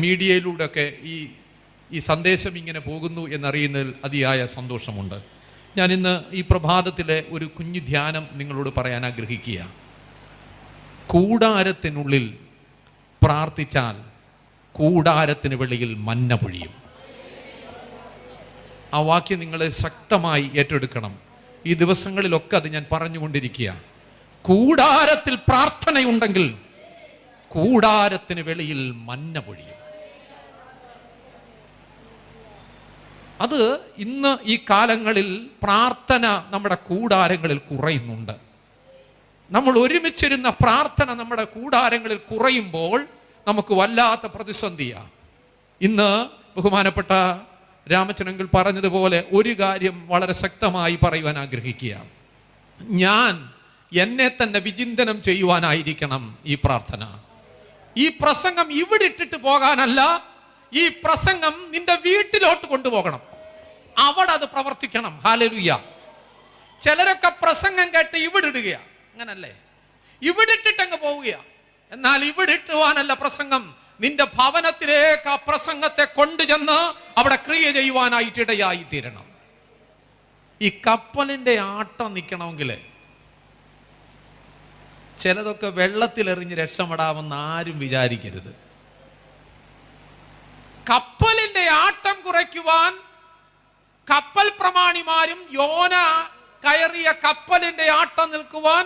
മീഡിയയിലൂടെയൊക്കെ ഈ സന്ദേശം ഇങ്ങനെ പോകുന്നു എന്നറിയുന്നതിൽ അതിയായ സന്തോഷമുണ്ട്. ഞാൻ ഇന്ന് ഈ പ്രഭാതത്തിലെ ഒരു കുഞ്ഞു ധ്യാനം നിങ്ങളോട് പറയാൻ ആഗ്രഹിക്കുക. കൂടാരത്തിനുള്ളിൽ പ്രാർത്ഥിച്ചാൽ കൂടാരത്തിന് വെളിയിൽ മന്ന പൊഴിയും. ആ വാക്യം നിങ്ങൾ ശക്തമായി ഏറ്റെടുക്കണം. ഈ ദിവസങ്ങളിലൊക്കെ അത് ഞാൻ പറഞ്ഞുകൊണ്ടിരിക്കുക. കൂടാരത്തിൽ പ്രാർത്ഥനയുണ്ടെങ്കിൽ കൂടാരത്തിന് വെളിയിൽ മന്ന പൊഴിയും. അത് ഇന്ന് ഈ കാലങ്ങളിൽ പ്രാർത്ഥന നമ്മുടെ കൂടാരങ്ങളിൽ കുറയുന്നുണ്ട്. നമ്മൾ ഒരുമിച്ചിരുന്ന പ്രാർത്ഥന നമ്മുടെ കൂടാരങ്ങളിൽ കുറയുമ്പോൾ നമുക്ക് വല്ലാത്ത പ്രതിസന്ധിയാണ്. ഇന്ന് ബഹുമാനപ്പെട്ട രാമചന്ദ്രൻ പറഞ്ഞതുപോലെ ഒരു കാര്യം വളരെ ശക്തമായി പറയുവാൻ ആഗ്രഹിക്കുക. ഞാൻ എന്നെ തന്നെ വിചിന്തനം ചെയ്യുവാനായിരിക്കണം ഈ പ്രാർത്ഥന. ഈ പ്രസംഗം ഇവിടെ ഇട്ടിട്ട് പോകാനല്ല, ഈ പ്രസംഗം നിന്റെ വീട്ടിലോട്ട് കൊണ്ടുപോകണം. അവിടെ അത് പ്രവർത്തിക്കണം. ഹല്ലേലൂയ. ചിലരൊക്കെ പ്രസംഗം കേട്ട് ഇവിടെ ഇടുകയാ, അങ്ങനല്ലേ? ഇവിടെ ഇട്ടിട്ടങ്ങ് പോവുകയാ. എന്നാൽ ഇവിടെ ഇട്ടുവാനല്ല പ്രസംഗം. നിന്റെ ഭവനത്തിലേക്ക് ആ പ്രസംഗത്തെ കൊണ്ടുചെന്ന് അവിടെ ക്രിയ ചെയ്യുവാനായിട്ട് ഇടയായി തീരണം. ഈ കപ്പലിന്റെ ആട്ടം നിൽക്കണമെങ്കിൽ ചിലതൊക്കെ വെള്ളത്തിലെറിഞ്ഞ് രക്ഷപ്പെടാമെന്ന് ആരും വിചാരിക്കരുത്. കപ്പലിന്റെ ആട്ടം കുറയ്ക്കുവാൻ കപ്പൽ പ്രമാണിമാരും യോന കയറിയ കപ്പലിന്റെ ആട്ടം നിൽക്കുവാൻ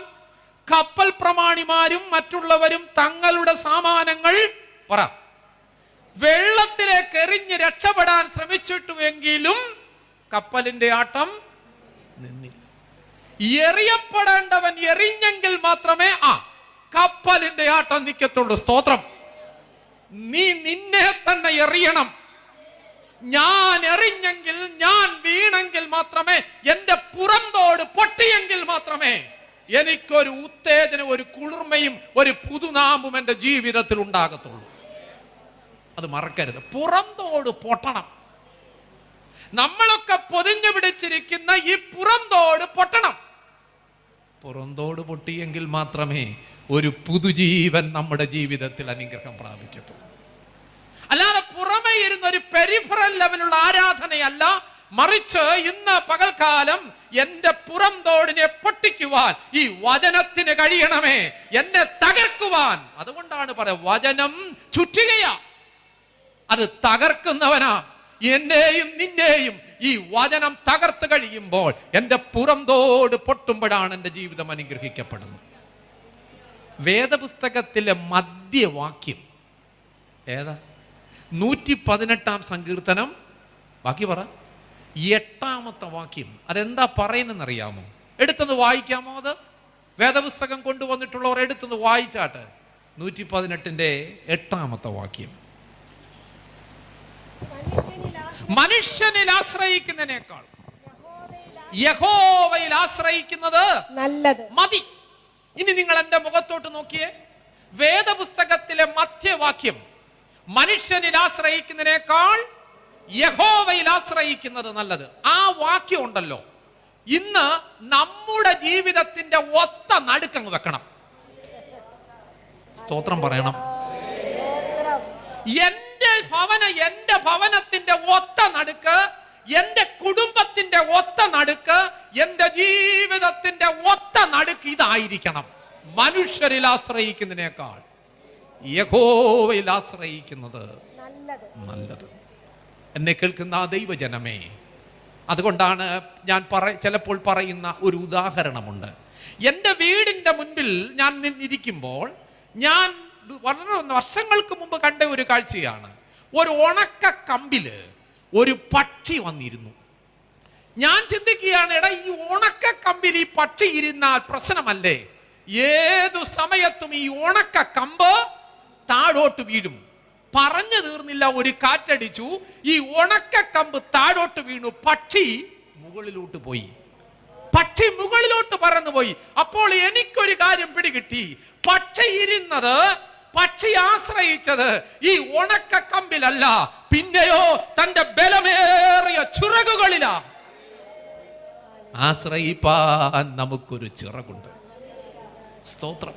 കപ്പൽ പ്രമാണിമാരും മറ്റുള്ളവരും തങ്ങളുടെ സാമാനങ്ങൾ വെള്ളത്തിലേക്ക് എറിഞ്ഞ് രക്ഷപ്പെടാൻ ശ്രമിച്ചിട്ടുവെങ്കിലും കപ്പലിന്റെ ആട്ടം നിന്നില്ല. എറിയപ്പെടേണ്ടവൻ എറിഞ്ഞെങ്കിൽ മാത്രമേ കപ്പലിന്റെ ആട്ടം നിൽക്കത്തുള്ളൂ. സ്തോത്രം. നീ നിന്നെ തന്നെ എറിയണം. ഞാൻ എറിഞ്ഞെങ്കിൽ, ഞാൻ വീണെങ്കിൽ മാത്രമേ, എന്റെ പുറന്തോട് പൊട്ടിയെങ്കിൽ മാത്രമേ എനിക്കൊരു ഉത്തേജനം, ഒരു കുളിർമയും ഒരു പുതുനാമ്പും എന്റെ ജീവിതത്തിൽ ഉണ്ടാകത്തുള്ളൂ. അത് മറക്കരുത്. പുറന്തോട് പൊട്ടണം. നമ്മളൊക്കെ പൊതിഞ്ഞു പിടിച്ചിരിക്കുന്ന ഈ പുറന്തോട് പൊട്ടണം. പുറന്തോട് പൊട്ടിയെങ്കിൽ മാത്രമേ ഒരു പുതുജീവൻ നമ്മുടെ ജീവിതത്തിൽ അനുഗ്രഹം പ്രാപിക്കത്തുള്ളൂ. അല്ലാതെ പുറമേ ഇരുന്ന ഒരു പെരിഫറൽ ലെവലുള്ള ആരാധനയല്ല, മറിച്ച് ഇന്ന് പകൽക്കാലം എന്റെ പുറംതോടിനെ പൊട്ടിക്കുവാൻ ഈ വചനത്തിന് കഴിയണമേ, എന്നെ തകർക്കുവാൻ. അതുകൊണ്ടാണ് വചനം ചുറ്റുകയാ, അത് തകർക്കുന്നവനാ. എന്നെയും നിന്നെയും ഈ വചനം തകർത്ത് കഴിയുമ്പോൾ എന്റെ പുറംതോട് പൊട്ടുമ്പോഴാണ് എന്റെ ജീവിതം അനുഗ്രഹിക്കപ്പെടുന്നത്. വേദപുസ്തകത്തിലെ മധ്യവാക്യം ഏതാ? 118 സങ്കീർത്തനം, ബാക്കി പറ, 8ാമത്തെ വാക്യം. അതെന്താ പറയുന്നറിയാമോ? എടുത്തൊന്ന് വായിക്കാമോ? അത് വേദപുസ്തകം കൊണ്ടുവന്നിട്ടുള്ളവർ എടുത്തൊന്ന് വായിച്ചാട്ട്. 118 8ാമത്തെ വാക്യം. മനുഷ്യനിൽ ആശ്രയിക്കുന്നതിനേക്കാൾ യഹോവയിൽ ആശ്രയിക്കുന്നത് നല്ലത് മതി. ഇനി നിങ്ങൾ എന്റെ മുഖത്തോട്ട് നോക്കിയേ. വേദപുസ്തകത്തിലെ മധ്യവാക്യം, മനുഷ്യനിൽ ആശ്രയിക്കുന്നതിനേക്കാൾ യഹോവയിൽ ആശ്രയിക്കുന്നത് നല്ലത്. ആ വാക്യം ഉണ്ടല്ലോ, ഇന്ന് നമ്മുടെ ജീവിതത്തിന്റെ ഒത്ത നടുക്കങ്ങ് വെക്കണം. സ്തോത്രം പറയണം. എന്റെ ഭവനത്തിന്റെ ഒത്ത നടുക്ക്, എന്റെ കുടുംബത്തിന്റെ ഒത്ത നടുക്ക്, എന്റെ ജീവിതത്തിന്റെ ഒത്ത നടുക്ക് ഇതായിരിക്കണം. മനുഷ്യരിൽ ആശ്രയിക്കുന്നതിനേക്കാൾ യഹോവയിൽ ആശ്രയിക്കുന്നത് നല്ലത്. എന്നെ കേൾക്കുന്ന ദൈവജനമേ, അതുകൊണ്ടാണ് ഞാൻ ചിലപ്പോൾ പറയുന്ന ഒരു ഉദാഹരണമുണ്ട്. എൻ്റെ വീടിൻ്റെ മുൻപിൽ ഞാൻ ഇരിക്കുമ്പോൾ ഞാൻ വളരെ വർഷങ്ങൾക്ക് മുമ്പ് കണ്ട ഒരു കാഴ്ചയാണ്. ഒരു ഉണക്ക കമ്പില് ഒരു പക്ഷി വന്നിരുന്നു. ഞാൻ ചിന്തിക്കുകയാണ്, എടാ, ഈ ഉണക്ക കമ്പിൽ ഈ പക്ഷി ഇരുന്നാൽ പ്രശ്നമല്ലേ? ഏതു സമയത്തും ഈ ഉണക്ക കമ്പ് താഴോട്ട് വീഴും. പറഞ്ഞു തീർന്നില്ല, ഒരു കാറ്റടിച്ചു, ഈ ഉണക്ക കമ്പ് താഴോട്ട് വീണു. പക്ഷി മുകളിലോട്ട് പോയി. പക്ഷി മുകളിലോട്ട് പറന്നുപോയി. അപ്പോൾ എനിക്കൊരു കാര്യം പിടികിട്ടി. പക്ഷി ആശ്രയിച്ചത് ഈ ഉണക്ക കമ്പിലല്ല, പിന്നെയോ തന്റെ ബലമേറിയ ചിറകുകളിലാ. ആശ്രയിപ്പാൻ നമുക്കൊരു ചിറകുണ്ട്. സ്തോത്രം.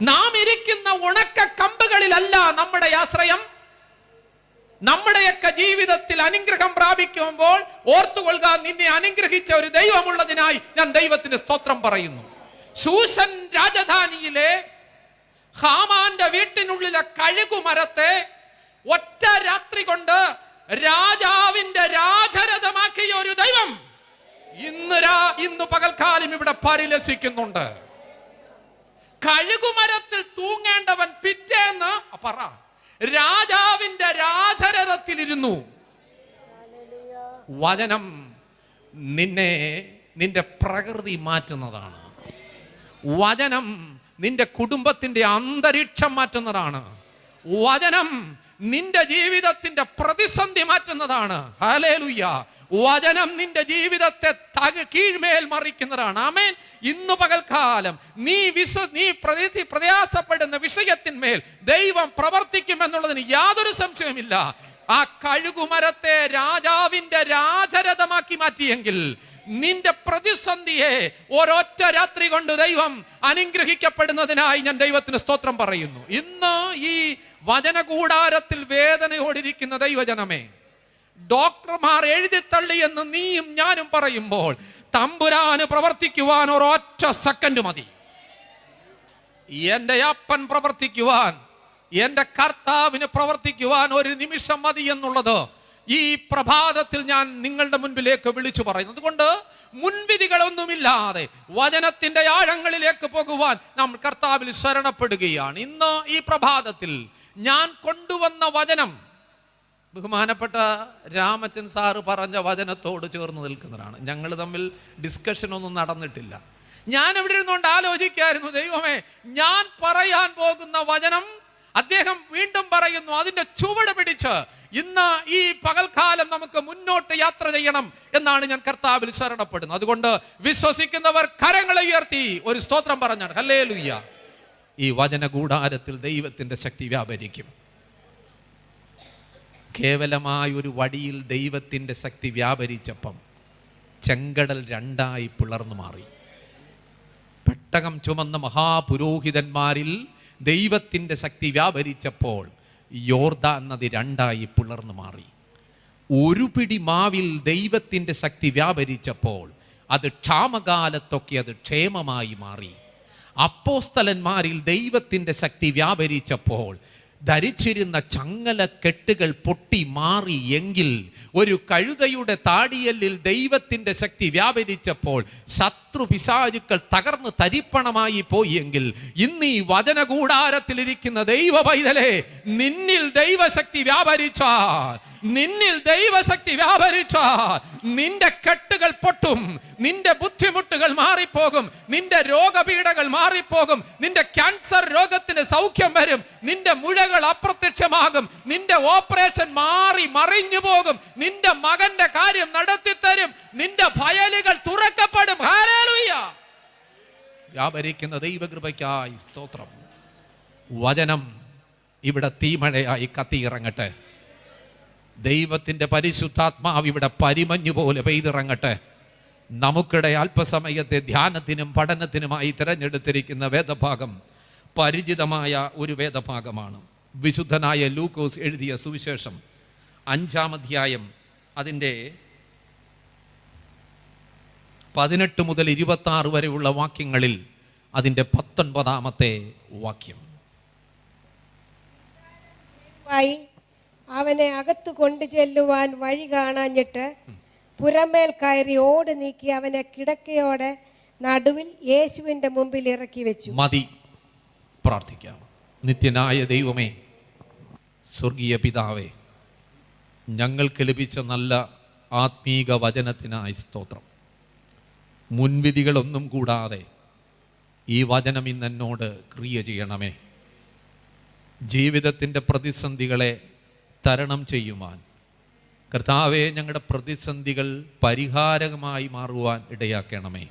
നാം ഇരിക്കുന്ന ഉണക്ക കമ്പുകളിലല്ല നമ്മുടെ ആശ്രയം, നമ്മുടെയൊക്കെ ജീവിതത്തിൽ അനുഗ്രഹം പ്രാപിക്കുമ്പോൾ ഓർത്തുകൊള്ളുക, നിന്നെ അനുഗ്രഹിച്ച ഒരു ദൈവമുള്ളതിനായി ഞാൻ ദൈവത്തിന് സ്തോത്രം പറയുന്നു. ശൂശൻ രാജധാനിയിലെ ഹാമാന്റെ വീട്ടിനുള്ളിലെ കഴുകുമരത്തെ ഒറ്റ രാത്രി കൊണ്ട് രാജാവിന്റെ രാജരഥമാക്കിയ ഒരു ദൈവം ഇന്ന് പകൽക്കാലം ഇവിടെ പരിലസിക്കുന്നുണ്ട്. കഴുകുമരത്തിൽ തൂങ്ങേണ്ടവൻ പിറ്റേന്ന് രാജാവിന്റെ രാജരഥത്തിലിരുന്നു. വചനം നിന്റെ പ്രകൃതി മാറ്റുന്നതാണ്. വചനം നിന്റെ കുടുംബത്തിന്റെ അന്തരീക്ഷം മാറ്റുന്നതാണ്. വചനം നിന്റെ ജീവിതത്തിന്റെ പ്രതിസന്ധി മാറ്റുന്നതാണ്. ഹല്ലേലൂയ. വചനം നിന്റെ ജീവിതത്തെ കീഴ്മേൽ മറിക്കുന്നതാണ്. ആമേൻ. ഇന്നു പകൽക്കാലം നീ പ്രയാസപ്പെടുന്ന വിഷയത്തിന്മേൽ ദൈവം പ്രവർത്തിക്കുമെന്നുള്ളതിന് യാതൊരു സംശയവുമില്ല. ആ കഴുകുമരത്തെ രാജാവിന്റെ രാജരഥമാക്കി മാറ്റിയെങ്കിൽ നിന്റെ പ്രതിസന്ധിയെ ഒരൊറ്റ രാത്രി കൊണ്ട് ദൈവം അനുഗ്രഹിക്കപ്പെടുന്നതിനായി ഞാൻ ദൈവത്തിന് സ്തോത്രം പറയുന്നു. ഇന്ന് ഈ വചനകൂടാരത്തിൽ വേദനയോടിരിക്കുന്ന ദൈവജനമേ, ഡോക്ടർമാർ എഴുതിത്തള്ളി എന്ന് നീയും ഞാനും പറയുമ്പോൾ തമ്പുരാന് പ്രവർത്തിക്കുവാൻ ഒരൊറ്റ സെക്കൻഡ് മതി. എന്റെ അപ്പൻ പ്രവർത്തിക്കുവാൻ, എന്റെ കർത്താവിന് പ്രവർത്തിക്കുവാൻ ഒരു നിമിഷം മതി എന്നുള്ളത് ഈ പ്രഭാതത്തിൽ ഞാൻ നിങ്ങളുടെ മുൻപിലേക്ക് വിളിച്ചു പറയുന്നു. അതുകൊണ്ട് മുൻവിധികളൊന്നുമില്ലാതെ വചനത്തിന്റെ ആഴങ്ങളിലേക്ക് പോകുവാൻ നാം കർത്താവിൽ ശരണപ്പെടുകയാണ്. ഇന്ന് ഈ പ്രഭാതത്തിൽ ഞാൻ കൊണ്ടുവന്ന വചനം ബഹുമാനപ്പെട്ട രാമച്ചൻ സാറ് പറഞ്ഞ വചനത്തോട് ചേർന്ന് നിൽക്കുന്നതാണ്. ഞങ്ങൾ തമ്മിൽ ഡിസ്കഷൻ ഒന്നും നടന്നിട്ടില്ല. ഞാൻ എവിടെ ഇരുന്നുകൊണ്ട് ആലോചിക്കായിരുന്നു, ദൈവമേ, ഞാൻ പറയാൻ പോകുന്ന വചനം അദ്ദേഹം വീണ്ടും പറയുന്നു, അതിന്റെ ചുവട് പിടിച്ച് ഇന്ന് ഈ പകൽക്കാലം നമുക്ക് മുന്നോട്ട് യാത്ര ചെയ്യണം എന്നാണ് ഞാൻ കർത്താവിൽ ശരണപ്പെടുന്നത്. അതുകൊണ്ട് വിശ്വസിക്കുന്നവർ കരങ്ങളെ ഉയർത്തി ഒരു സ്തോത്രം പറഞ്ഞാണ്. ഹല്ലേലൂയ. ഈ വചന കൂടാരത്തിൽ ദൈവത്തിന്റെ ശക്തി വ്യാപരിക്കും. കേവലമായ ഒരു വടിയിൽ ദൈവത്തിന്റെ ശക്തി വ്യാപരിച്ചപ്പം ചെങ്കടൽ രണ്ടായി പിളർന്നു മാറി. പെട്ടകം ചുമന്ന മഹാപുരോഹിതന്മാരിൽ ദൈവത്തിന്റെ ശക്തി വ്യാപരിച്ചപ്പോൾ യോർദാൻ നദി രണ്ടായി പിളർന്നു മാറി. ഒരു പിടി മാവിൽ ദൈവത്തിന്റെ ശക്തി വ്യാപരിച്ചപ്പോൾ അത് ക്ഷാമകാലത്തൊക്കെ അത് ക്ഷേമമായി മാറി. അപ്പോസ്തലന്മാരിൽ ദൈവത്തിന്റെ ശക്തി വ്യാപരിച്ചപ്പോൾ ധരിച്ചിരുന്ന ചങ്ങല കെട്ടുകൾ പൊട്ടി മാറി. എങ്കിൽ ഒരു കഴുതയുടെ താടിയല്ലിൽ ദൈവത്തിന്റെ ശക്തി വ്യാപരിച്ചപ്പോൾ ശത്രു പിശാചുക്കൾ തകർന്ന് തരിപ്പണമായി പോയി. എങ്കിൽ ഇന്ന് ഈ വചനകൂടാരത്തിലിരിക്കുന്ന ദൈവ പൈതലേ, നിന്നിൽ ദൈവശക്തി വ്യാപരിച്ചാൽ, നിന്നിൽ ദൈവശക്തി വ്യാപരിച്ചാൽ നിന്റെ കെട്ടുകൾ പൊട്ടും, നിന്റെ ബുദ്ധിമുട്ടുകൾ മാറിപ്പോകും, നിന്റെ രോഗപീഠകൾ മാറിപ്പോകും, നിന്റെ ക്യാൻസർ രോഗത്തിന് സൗഖ്യം വരും, നിന്റെ മുഴകൾ അപ്രത്യക്ഷമാകും, നിന്റെ ഓപ്പറേഷൻ മാറി മറിഞ്ഞു പോകും, നിന്റെ മകന്റെ കാര്യം നടത്തിത്തരും, നിന്റെ ഫയലുകൾ തുറക്കപ്പെടും. ഹല്ലേലൂയ. വ്യാപരിക്കുന്ന ദൈവകൃപയ്ക്കായി സ്തോത്രം. വചനം ഇവിടെ തീമഴയായി കത്തിയിറങ്ങട്ടെ. ദൈവത്തിന്റെ പരിശുദ്ധാത്മാവ് ഇവിടെ പരിമഞ്ഞു പോലെ പെയ്തിറങ്ങട്ടെ. നമുക്കിടെ അല്പസമയത്തെ ധ്യാനത്തിനും പഠനത്തിനുമായി തിരഞ്ഞെടുത്തിരിക്കുന്ന വേദഭാഗം പരിചിതമായ ഒരു വേദഭാഗമാണ്. വിശുദ്ധനായ ലൂക്കോസ് എഴുതിയ സുവിശേഷം 5-ാം അധ്യായം അതിൻ്റെ 18 മുതൽ 26 വരെയുള്ള വാക്യങ്ങളിൽ അതിൻ്റെ 19-ാമത്തെ വാക്യം. അവനെ അകത്തു കൊണ്ടു ചെല്ലുവാൻ വഴി കാണാഞ്ഞിട്ട് പുറമേൽ കയറി ഓട് നീക്കി അവനെ കിടക്കയോടെ നടുവിൽ യേശുവിന്റെ മുമ്പിൽ ഇറക്കി വെച്ചു. മതി, പ്രാർത്ഥിക്കാം. നിത്യനായ ദൈവമേ, സ്വർഗീയ പിതാവേ, ഞങ്ങൾക്ക് ലഭിച്ച നല്ല ആത്മീക വചനത്തിനായി സ്തോത്രം. മുൻവിധികളൊന്നും കൂടാതെ ഈ വചനം ഇന്ന് എന്നോട് ക്രിയ ചെയ്യണമേ. ജീവിതത്തിൻ്റെ പ്രതിസന്ധികളെ തരണം ചെയ്യുവാൻ കർത്താവേ, ഞങ്ങളുടെ പ്രതിസന്ധികൾ പരിഹാരമായി മാറുവാൻ ഇടയാക്കണമേ.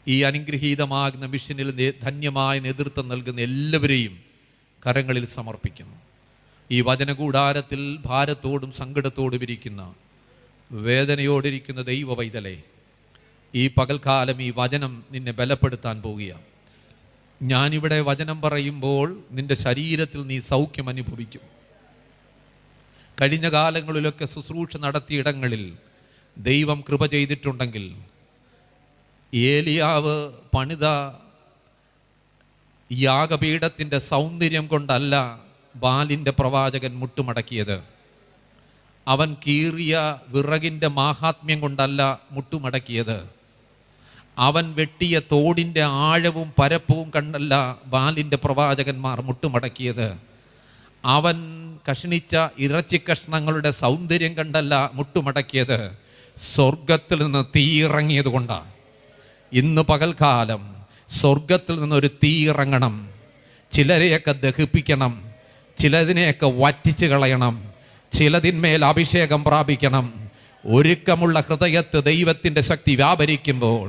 ഈ അനുഗ്രഹീതമാകുന്ന മിഷനിൽ ധന്യമായ നേതൃത്വം നൽകുന്ന എല്ലാവരെയും കരങ്ങളിൽ സമർപ്പിക്കുന്നു. ഈ വചനകൂടാരത്തിൽ ഭാരത്തോടും സങ്കടത്തോടും ഇരിക്കുന്ന, വേദനയോടിരിക്കുന്ന ദൈവ പൈതലേ, ഈ പകൽക്കാലം ഈ വചനം നിന്നെ ബലപ്പെടുത്താൻ പോവുകയാണ്. ഞാനിവിടെ വചനം പറയുമ്പോൾ നിന്റെ ശരീരത്തിൽ നീ സൗഖ്യം അനുഭവിക്കും. കഴിഞ്ഞ കാലങ്ങളിലൊക്കെ ശുശ്രൂഷ നടത്തിയിടങ്ങളിൽ ദൈവം കൃപ ചെയ്തിട്ടുണ്ടെങ്കിൽ, ഏലിയാവ് പണിത യാഗപീഠത്തിൻ്റെ സൗന്ദര്യം കൊണ്ടല്ല ബാലിൻ്റെ പ്രവാചകൻ മുട്ടുമടക്കിയത്. അവൻ കീറിയ വിറകിൻ്റെ മാഹാത്മ്യം കൊണ്ടല്ല മുട്ടുമടക്കിയത്. അവൻ വെട്ടിയ തോടിൻ്റെ ആഴവും പരപ്പവും കണ്ടല്ല ബാലിൻ്റെ പ്രവാചകന്മാർ മുട്ടുമടക്കിയത്. അവൻ കഷ്ണിച്ച ഇറച്ചി കഷ്ണങ്ങളുടെ സൗന്ദര്യം കണ്ടല്ല മുട്ടുമടക്കിയത്. സ്വർഗത്തിൽ നിന്ന് തീ ഇറങ്ങിയത് കൊണ്ടാണ്. ഇന്ന് പകൽക്കാലം സ്വർഗത്തിൽ നിന്നൊരു തീ ഇറങ്ങണം. ചിലരെയൊക്കെ ദഹിപ്പിക്കണം, ചിലതിനെയൊക്കെ വറ്റിച്ച് കളയണം, ചിലതിന്മേൽ അഭിഷേകം പ്രാപിക്കണം. ഒരുക്കമുള്ള ഹൃദയത്ത് ദൈവത്തിൻ്റെ ശക്തി വ്യാപരിക്കുമ്പോൾ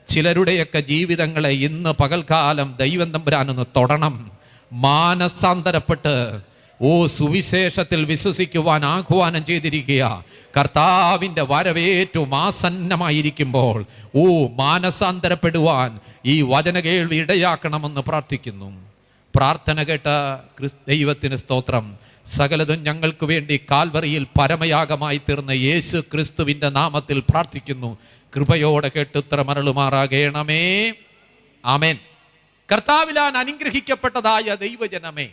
ചിലരുടെയൊക്കെ ജീവിതങ്ങളെ ഇന്ന് പകൽക്കാലം ദൈവം തമ്പുരാനൊന്ന് തൊടണം. മാനസാന്തരപ്പെട്ട് സുവിശേഷത്തിൽ വിശ്വസിക്കുവാൻ ആഹ്വാനം ചെയ്തിരിക്കുക. കർത്താവിൻ്റെ വരവേറ്റവും ആസന്നമായിരിക്കുമ്പോൾ മാനസാന്തരപ്പെടുവാൻ ഈ വചന കേൾവി ഇടയാക്കണമെന്ന് പ്രാർത്ഥിക്കുന്നു. പ്രാർത്ഥന കേട്ട ദൈവത്തിന് സ്തോത്രം. സകലതും ഞങ്ങൾക്ക് വേണ്ടി കാൽവറിയിൽ പരമയാഗമായി തീർന്ന യേശു ക്രിസ്തുവിൻ്റെ നാമത്തിൽ പ്രാർത്ഥിക്കുന്നു. കൃപയോടെ കേട്ടുത്തരമരുളുമാറാകണമേ. ആമേൻ. കർത്താവിലാൻ അനുഗ്രഹിക്കപ്പെട്ടതായ ദൈവജനമേ,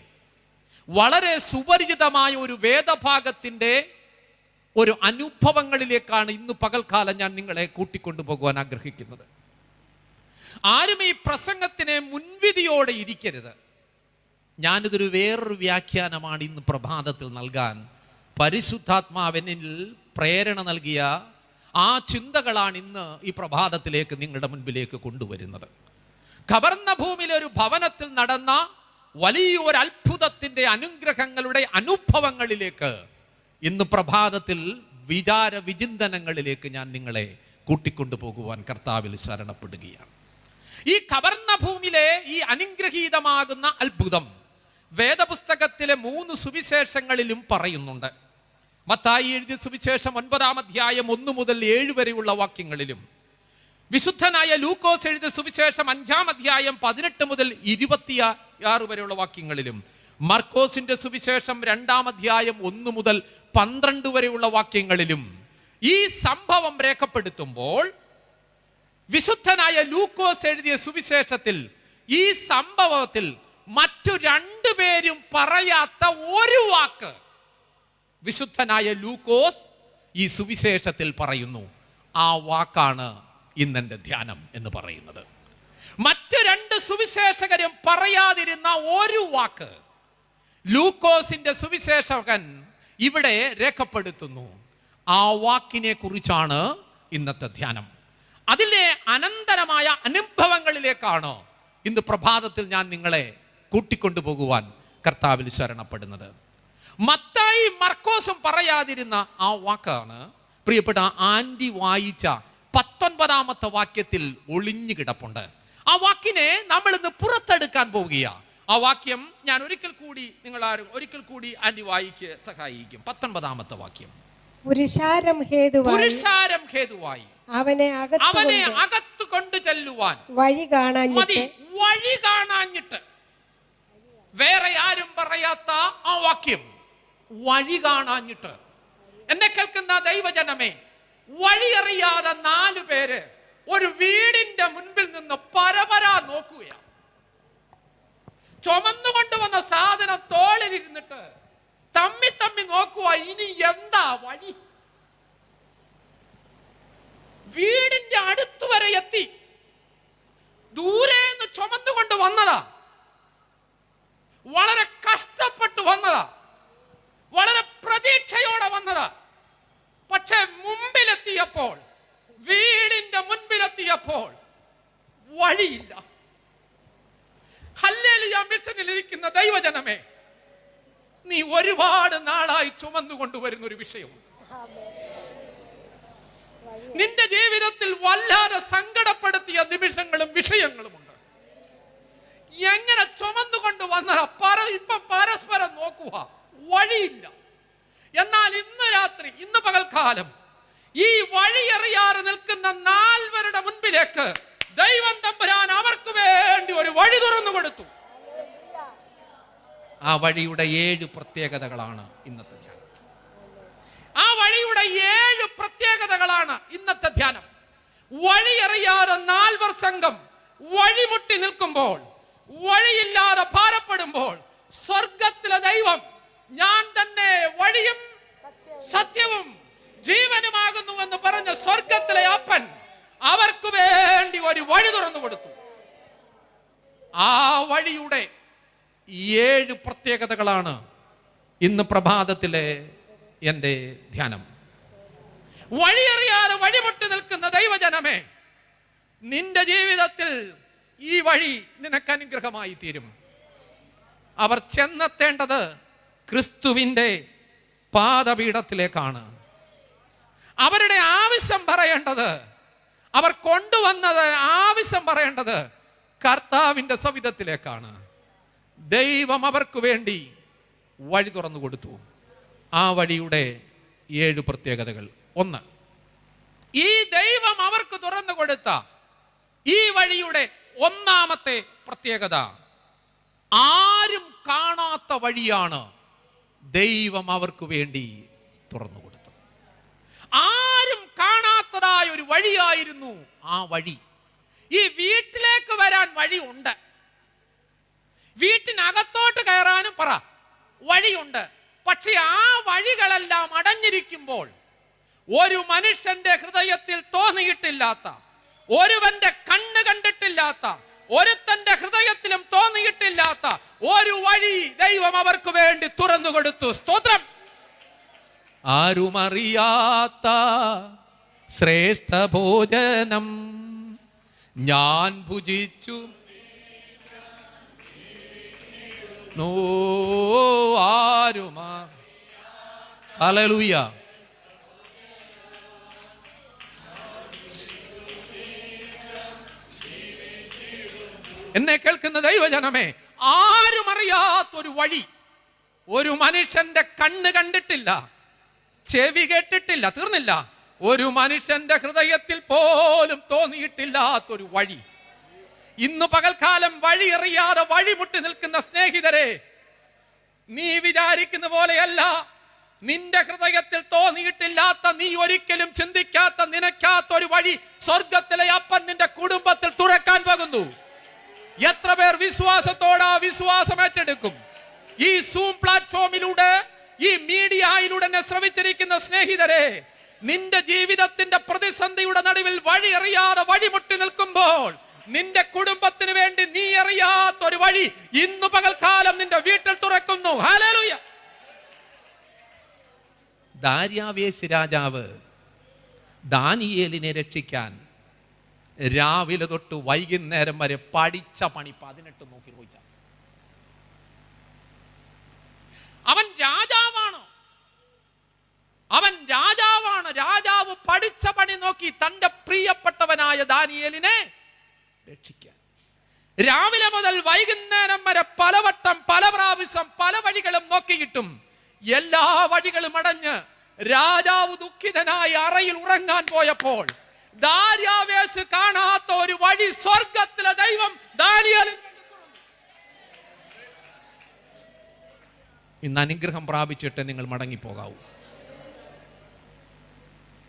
വളരെ സുപരിചിതമായ ഒരു വേദഭാഗത്തിൻ്റെ ഒരു അനുഭവങ്ങളിലേക്കാണ് ഇന്ന് പകൽക്കാലം ഞാൻ നിങ്ങളെ കൂട്ടിക്കൊണ്ടുപോകുവാൻ ആഗ്രഹിക്കുന്നത്. ആരും ഈ പ്രസംഗത്തിനെ മുൻവിധിയോടെ ഇരിക്കരുത്. ഞാനിതൊരു വേറൊരു വ്യാഖ്യാനമാണ് ഇന്ന് പ്രഭാതത്തിൽ നൽകാൻ പരിശുദ്ധാത്മാവെന്നിൽ പ്രേരണ നൽകിയ ആ ചിന്തകളാണ് ഇന്ന് ഈ പ്രഭാതത്തിലേക്ക് നിങ്ങളുടെ മുൻപിലേക്ക് കൊണ്ടുവരുന്നത്. ഖബർന്നഭൂമിയിലെ ഒരു ഭവനത്തിൽ നടന്ന വലിയൊരു അത്ഭുതത്തിൻ്റെ അനുഗ്രഹങ്ങളുടെ അനുഭവങ്ങളിലേക്ക് ഇന്ന് പ്രഭാതത്തിൽ വിചാര വിചിന്തനങ്ങളിലേക്ക് ഞാൻ നിങ്ങളെ കൂട്ടിക്കൊണ്ടു പോകുവാൻ കർത്താവിൽ ശരണപ്പെടുകയാണ്. ഈ ഖബർന്നഭൂമിയിലെ ഈ അനുഗ്രഹീതമാകുന്ന അത്ഭുതം വേദപുസ്തകത്തിലെ 3 സുവിശേഷങ്ങളിലും പറയുന്നുണ്ട്. മത്തായി എഴുതിയ സുവിശേഷം 9-ാം അധ്യായം 1 മുതൽ 7 വരെയുള്ള വാക്യങ്ങളിലും, വിശുദ്ധനായ ലൂക്കോസ് എഴുതിയ സുവിശേഷം 5-ാം അധ്യായം 18 മുതൽ 26 വരെയുള്ള വാക്യങ്ങളിലും, മർക്കോസിന്റെ സുവിശേഷം 2-ാം അധ്യായം 1 മുതൽ 12 വരെയുള്ള വാക്യങ്ങളിലും ഈ സംഭവം രേഖപ്പെടുത്തുമ്പോൾ, വിശുദ്ധനായ ലൂക്കോസ് എഴുതിയ സുവിശേഷത്തിൽ ഈ സംഭവത്തിൽ മറ്റു 2 പേരും പറയാത്ത ഒരു വാക്ക് വിശുദ്ധനായ ലൂക്കോസ് ഈ സുവിശേഷത്തിൽ പറയുന്നു. ആ വാക്കാണ് ഇന്നെൻ്റെ ധ്യാനം എന്ന് പറയുന്നത്. മറ്റു 2 സുവിശേഷകരും പറയാതിരുന്ന ഒരു വാക്ക് ലൂക്കോസിന്റെ സുവിശേഷകൻ ഇവിടെ രേഖപ്പെടുത്തുന്നു. ആ വാക്കിനെ കുറിച്ചാണ് ഇന്നത്തെ ധ്യാനം. അതിലെ അനന്തരമായ അനുഭവങ്ങളിലേക്കാണ് ഇന്ന് പ്രഭാതത്തിൽ ഞാൻ നിങ്ങളെ കൂട്ടിക്കൊണ്ടുപോകുവാൻ കർത്താവിൽ ശരണപ്പെടുന്നത്. മത്തായി മർക്കോസും പറയാതിരുന്ന ആ വാക്കാണ് പ്രിയപ്പെട്ട ആൻറ്റി വായിച്ച 19-ാമത്തെ വാക്യത്തിൽ ഒളിഞ്ഞു കിടപ്പുണ്ട്. ആ വാക്കിനെ നമ്മൾ ഇന്ന് പുറത്തെടുക്കാൻ പോവുകയാണ്. ആ വാക്യം ഞാൻ ഒരിക്കൽ കൂടി ആൻറ്റി വായിക്ക് സഹായിക്കും. 19-ാമത്തെ വാക്യം. പുരുഷാരം ഹേതുവായി അവനെ അകത്തു കൊണ്ടു ചെല്ലുവാൻ വഴി കാണാഞ്ഞിട്ട്. വേറെ ആരും പറയാത്ത ആ വാക്യം, വഴി കാണാഞ്ഞിട്ട്. എന്നെ കേൾക്കുന്ന ദൈവജനമേ, വഴിയറിയാതെ 4 പേര് ഒരു വീടിന്റെ മുൻപിൽ നിന്ന് പരപരാ നോക്കുകയാണ്. ചുമന്നുകൊണ്ടുവന്ന സാധനം തോളിലിരുന്നിട്ട് തമ്മി നോക്കുക, ഇനി എന്താ വഴി. വീടിന്റെ അടുത്ത് വരെ എത്തി. ദൂരെ നിന്ന് ചുമന്നുകൊണ്ട് വന്നതാ, വളരെ കഷ്ടപ്പെട്ട് വന്നതാ, വളരെ പ്രതീക്ഷയോടെ വന്നതാ. പക്ഷെ വീടിന്റെ മുൻപിലെത്തിയപ്പോൾ വഴിയില്ല. ഹല്ലേലൂയ മിഷനിൽ ഇരിക്കുന്ന ദൈവജനമേ, നീ ഒരുപാട് നാളായി ചുമന്നുകൊണ്ടുവരുന്ന ഒരു വിഷയം, നിന്റെ ജീവിതത്തിൽ വല്ലാതെ സങ്കടപ്പെടുത്തിയ നിമിഷങ്ങളും വിഷയങ്ങളുമുണ്ട്. എങ്ങനെ ചുമന്നുകൊണ്ട് വന്നതാ? ഇപ്പം പരസ്പരം നോക്കുക, വഴിയില്ല. എന്നാൽ ഇന്ന് പകൽക്കാലം ഈ വഴിയറിയാതെ നിൽക്കുന്ന 4 പേരുടെ മുൻപിലേക്ക് ദൈവം തമ്പുരാൻ അവർക്ക് വേണ്ടി ഒരു വഴി തുറന്നു കൊടുത്തു. ആ വഴിയുടെ 7 പ്രത്യേകതകളാണ് ഇന്നത്തെ ധ്യാനം. പ്രത്യേകതകളാണ് ഇന്നത്തെ ധ്യാനം. വഴിയറിയാതെ 4 സംഘം വഴിമുട്ടി നിൽക്കുമ്പോൾ, വഴിയില്ലാതെ ഭാരപ്പെടുമ്പോൾ, സ്വർഗത്തിലെ ദൈവം ഞാൻ തന്നെ വഴിയും സത്യവും ജീവനുമാകുന്നു എന്ന് പറഞ്ഞ സ്വർഗത്തിലെ അപ്പൻ അവർക്ക് വേണ്ടി ഒരു വഴി തുറന്നു കൊടുത്തു. ആ വഴിയുടെ 7 പ്രത്യേകതകളാണ് ഇന്ന് പ്രഭാതത്തിലെ എൻ്റെ ധ്യാനം. വഴിയറിയാതെ വഴിമുട്ടി നിൽക്കുന്ന ദൈവജനമേ, നിന്റെ ജീവിതത്തിൽ ഈ വഴി നിനക്ക് അനുഗ്രഹമായി തീരും. അവർ ചെന്നെത്തേണ്ടത് ക്രിസ്തുവിൻ്റെ പാദപീഠത്തിലേക്കാണ്. അവരുടെ ആവശ്യം പറയേണ്ടത്, അവർ കൊണ്ടുവന്നത് ആവശ്യം പറയേണ്ടത് കർത്താവിൻ്റെ സവിധത്തിലേക്കാണ്. ദൈവം അവർക്ക് വേണ്ടി വഴി തുറന്നു കൊടുത്തു. ആ വഴിയുടെ 7 പ്രത്യേകതകൾ. 1, ഈ ദൈവം അവർക്ക് തുറന്നു കൊടുത്ത ഈ വഴിയുടെ 1ാമത്തെ പ്രത്യേകത, ആരും കാണാത്ത വഴിയാണ് ദൈവം അവർക്ക് വേണ്ടി തുറന്നു കൊടുത്തത്. ആരും കാണാത്തതായ ഒരു വഴിയായിരുന്നു ആ വഴി. ഈ വീട്ടിലേക്ക് വരാൻ വഴിയുണ്ട്, വീട്ടിനകത്തോട്ട് കയറാനും വഴിയുണ്ട്. പക്ഷെ ആ വഴികളെല്ലാം അടഞ്ഞിരിക്കുമ്പോൾ, ഒരു മനുഷ്യന്റെ ഹൃദയത്തിൽ തോന്നിയിട്ടില്ലാത്ത, ഒരുവന്റെ കണ്ണ് കണ്ടിട്ടില്ലാത്ത, ഒരുത്തന്റെ ഹൃദയത്തിലും തോന്നിയിട്ടില്ലാത്ത ഒരു വഴി ദൈവം അവർക്ക് വേണ്ടി തുറന്നു കൊടുത്തു. സ്തോത്രം. ആരുമറിയാത്ത ശ്രേഷ്ഠ ഭോജനം ഞാൻ ഭുജിച്ചു, ആരുമാ. ഹല്ലേലൂയ. എന്നെ കേൾക്കുന്ന ദൈവജനമേ, ആരും അറിയാത്തൊരു വഴി, ഒരു മനുഷ്യന്റെ കണ്ണ് കണ്ടിട്ടില്ല, ചെവി കേട്ടിട്ടില്ല, തീർന്നില്ല, ഒരു മനുഷ്യന്റെ ഹൃദയത്തിൽ പോലും തോന്നിയിട്ടില്ലാത്തൊരു വഴി. ഇന്ന് പകൽക്കാലം വഴി അറിയാതെ വഴിമുട്ടി നിൽക്കുന്ന സ്നേഹിതരെ, നീ വിചാരിക്കുന്ന പോലെയല്ല. നിന്റെ ഹൃദയത്തിൽ തോന്നിയിട്ടില്ലാത്ത, നീ ഒരിക്കലും ചിന്തിക്കാത്ത, നനയ്ക്കാത്ത ഒരു വഴി സ്വർഗത്തിലെ അപ്പൻ നിന്റെ കുടുംബത്തിൽ തുറക്കാൻ പോകുന്നു. എത്ര പേർ വിശ്വാസത്തോടെ വിശ്വാസം ഏറ്റെടുക്കും? ഈ സൂം പ്ലാറ്റ്ഫോമിലൂടെ, ഈ മീഡിയയിലൂടെ എന്നെ ശ്രമിച്ചിരിക്കുന്ന സ്നേഹിതരെ, നിന്റെ ജീവിതത്തിന്റെ പ്രതിസന്ധിയുടെ നടുവിൽ വഴി അറിയാതെ വഴിമുട്ടി നിൽക്കുമ്പോൾ, നിന്റെ കുടുംബത്തിന് വേണ്ടി നീ അറിയാത്തൊരു വഴി ഇന്ന് പകൽക്കാലം നിന്റെ വീട്ടിൽ തുറക്കുന്നു. ഹല്ലേലൂയ. ദാര്യാവേശ് രാജാവ് ദാനിയേലിനെ രക്ഷിക്കാൻ രാവിലെ തൊട്ട് വൈകുന്നേരം വരെ പഠിച്ച പണി 18 നോക്കി പോയിച്ച. അവൻ രാജാവാണ്, അവൻ രാജാവാണ്. രാജാവ് പഠിച്ച പണി നോക്കി തന്റെ പ്രിയപ്പെട്ടവനായ ദാനിയേലിനെ രക്ഷിക്കാൻ രാവിലെ മുതൽ വൈകുന്നേരം വരെ പലവട്ടം, പല പ്രാവശ്യം, പല വഴികളും നോക്കിയിട്ടും എല്ലാ വഴികളും അടഞ്ഞ് രാജാവ് ദുഃഖിതനായി അറയിൽ ഉറങ്ങാൻ പോയപ്പോൾ ദാര്യാവേശ് കാണാത്ത ഒരു വഴി സ്വർഗത്തിലെ ദൈവം ദാനിയേലിന് ഇന്ന് അനുഗ്രഹം പ്രാപിച്ചിട്ട് നിങ്ങൾ മടങ്ങിപ്പോകാവൂ.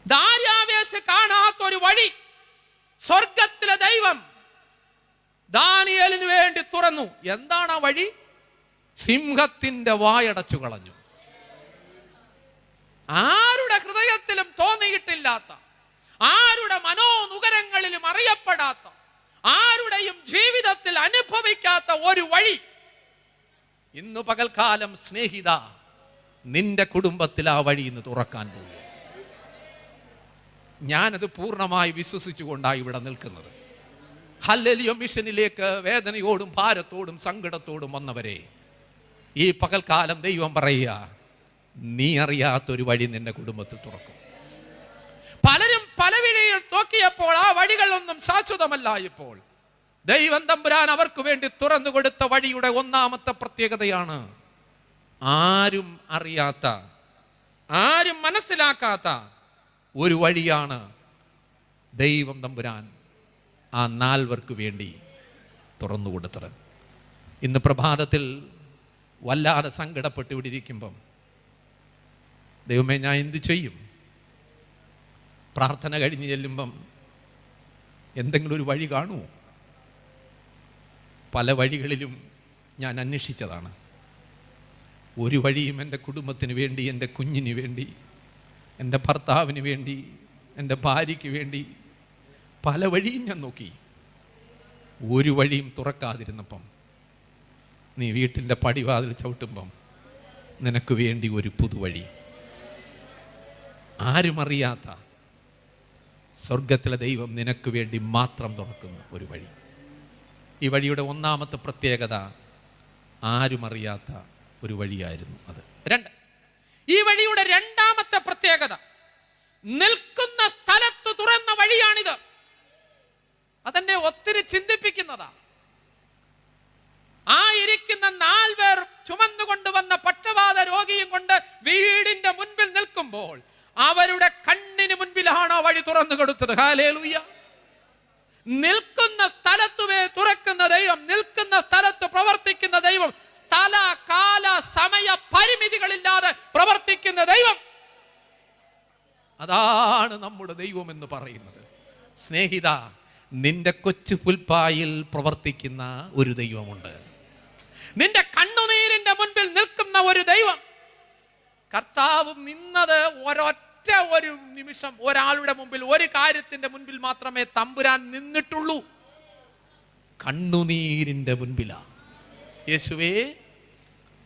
ദാര്യാവേശ് കാണാത്ത ഒരു വഴി സ്വർഗത്തിലെ ദൈവം ദാനിയേലിന് വേണ്ടി തുറന്നു. എന്താണ് ആ വഴി? സിംഹത്തിന്റെ വായടച്ചു കളഞ്ഞു. ആരുടെ ഹൃദയത്തിലും തോന്നിയിട്ടില്ലാത്ത, ആരുടെ മനോനുകരങ്ങളിലും അറിയപ്പെടാത്ത, ആരുടെയും ജീവിതത്തിൽ അനുഭവിക്കാത്ത ഒരു വഴി ഇന്ന് പകൽക്കാലം സ്നേഹിത നിന്റെ കുടുംബത്തിൽ ആ വഴി ഇന്ന് തുറക്കാൻ പോയി. ഞാനത് പൂർണ്ണമായി വിശ്വസിച്ചുകൊണ്ടാണ് ഇവിടെ നിൽക്കുന്നത്. ഹല്ലേലൂയ മിഷനിലേക്ക് വേദനയോടും ഭാരത്തോടും സങ്കടത്തോടും വന്നവരെ, ഈ പകൽക്കാലം ദൈവം പറയുക, നീ അറിയാത്തൊരു വഴി നിന്റെ കുടുംബത്തിൽ തുറക്കും. പലരും പല വഴികൾ നോക്കിയപ്പോൾ ആ വഴികളൊന്നും ശാശ്വതമല്ല. ഇപ്പോൾ ദൈവം തമ്പുരാൻ അവർക്ക് വേണ്ടി തുറന്നു കൊടുത്ത വഴിയുടെ 1ാമത്തെ പ്രത്യേകതയാണ്, ആരും അറിയാത്ത, ആരും മനസ്സിലാക്കാത്ത ഒരു വഴിയാണ് ദൈവം തമ്പുരാൻ ആ 4 വേണ്ടി തുറന്നു കൊടുത്തത്. ഇന്ന് പ്രഭാതത്തിൽ വല്ലാതെ സങ്കടപ്പെട്ട് ഇവിടെ ഇരിക്കുമ്പം, ദൈവമേ ഞാൻ എന്ത് ചെയ്യും? പ്രാർത്ഥന കഴിഞ്ഞ് ചെല്ലുമ്പം എന്തെങ്കിലും ഒരു വഴി കാണുമോ? പല വഴികളിലും ഞാൻ അന്വേഷിച്ചതാണ്. ഒരു വഴിയും എൻ്റെ കുടുംബത്തിന് വേണ്ടി, എൻ്റെ കുഞ്ഞിന് വേണ്ടി, എൻ്റെ ഭർത്താവിന് വേണ്ടി, എൻ്റെ ഭാര്യയ്ക്ക് വേണ്ടി പല വഴിയും ഞാൻ നോക്കി. ഒരു വഴിയും തുറക്കാതിരുന്നപ്പം നീ വീട്ടിൻ്റെ പടിവാതിൽ ചവിട്ടുമ്പം നിനക്ക് വേണ്ടി ഒരു പുതുവഴി, ആരും അറിയാത്ത സ്വർഗത്തിലെ ദൈവം നിനക്ക് വേണ്ടി മാത്രം തുറക്കുന്ന ഒരു വഴി. ഈ വഴിയുടെ ഒന്നാമത്തെ പ്രത്യേകത ആരും അറിയാത്ത ഒരു വഴിയായിരുന്നു അത്. ഈ വഴിയുടെ രണ്ടാമത്തെ പ്രത്യേകത നിൽക്കുന്ന സ്ഥലത്ത് തുറന്ന വഴിയാണിത്. അതെന്നെ ഒത്തിരി ചിന്തിപ്പിക്കുന്നതാ. ആ ഇരിക്കുന്ന 4 പേർ ചുമന്നുകൊണ്ടുവന്ന പക്ഷവാത രോഗിയും കൊണ്ട് വീടിന്റെ മുൻപിൽ നിൽക്കുമ്പോൾ അവരുടെ കണ്ണിന് മുൻപിലാണോ വഴി തുറന്നു കൊടുത്തത്? ഹല്ലേലൂയ. നിൽക്കുന്ന സ്ഥലത്തുവേ തുറക്കുന്ന ദൈവം, നിൽക്കുന്ന സ്ഥലത്ത് പ്രവർത്തിക്കുന്ന ദൈവം, സ്ഥല കാല സമയ പരിമിതികളില്ലാതെ പ്രവർത്തിക്കുന്ന ദൈവം, അതാണ് നമ്മുടെ ദൈവം എന്ന് പറയുന്നത്. സ്നേഹിത, നിന്റെ കൊച്ചു പുൽപ്പായിൽ പ്രവർത്തിക്കുന്ന ഒരു ദൈവമുണ്ട്. നിന്റെ കണ്ണുനീരിന്റെ മുൻപിൽ നിൽക്കുന്ന ഒരു ദൈവം. കർത്താവ് നിന്നത് ഒരു നിമിഷം, ഒരാളുടെ മുമ്പിൽ, ഒരു കാര്യത്തിന്റെ മുൻപിൽ മാത്രമേ തമ്പുരാൻ നിന്നിട്ടുള്ളൂ. കണ്ണുനീരിന്റെ മുൻപിലാ. യേശുവേ,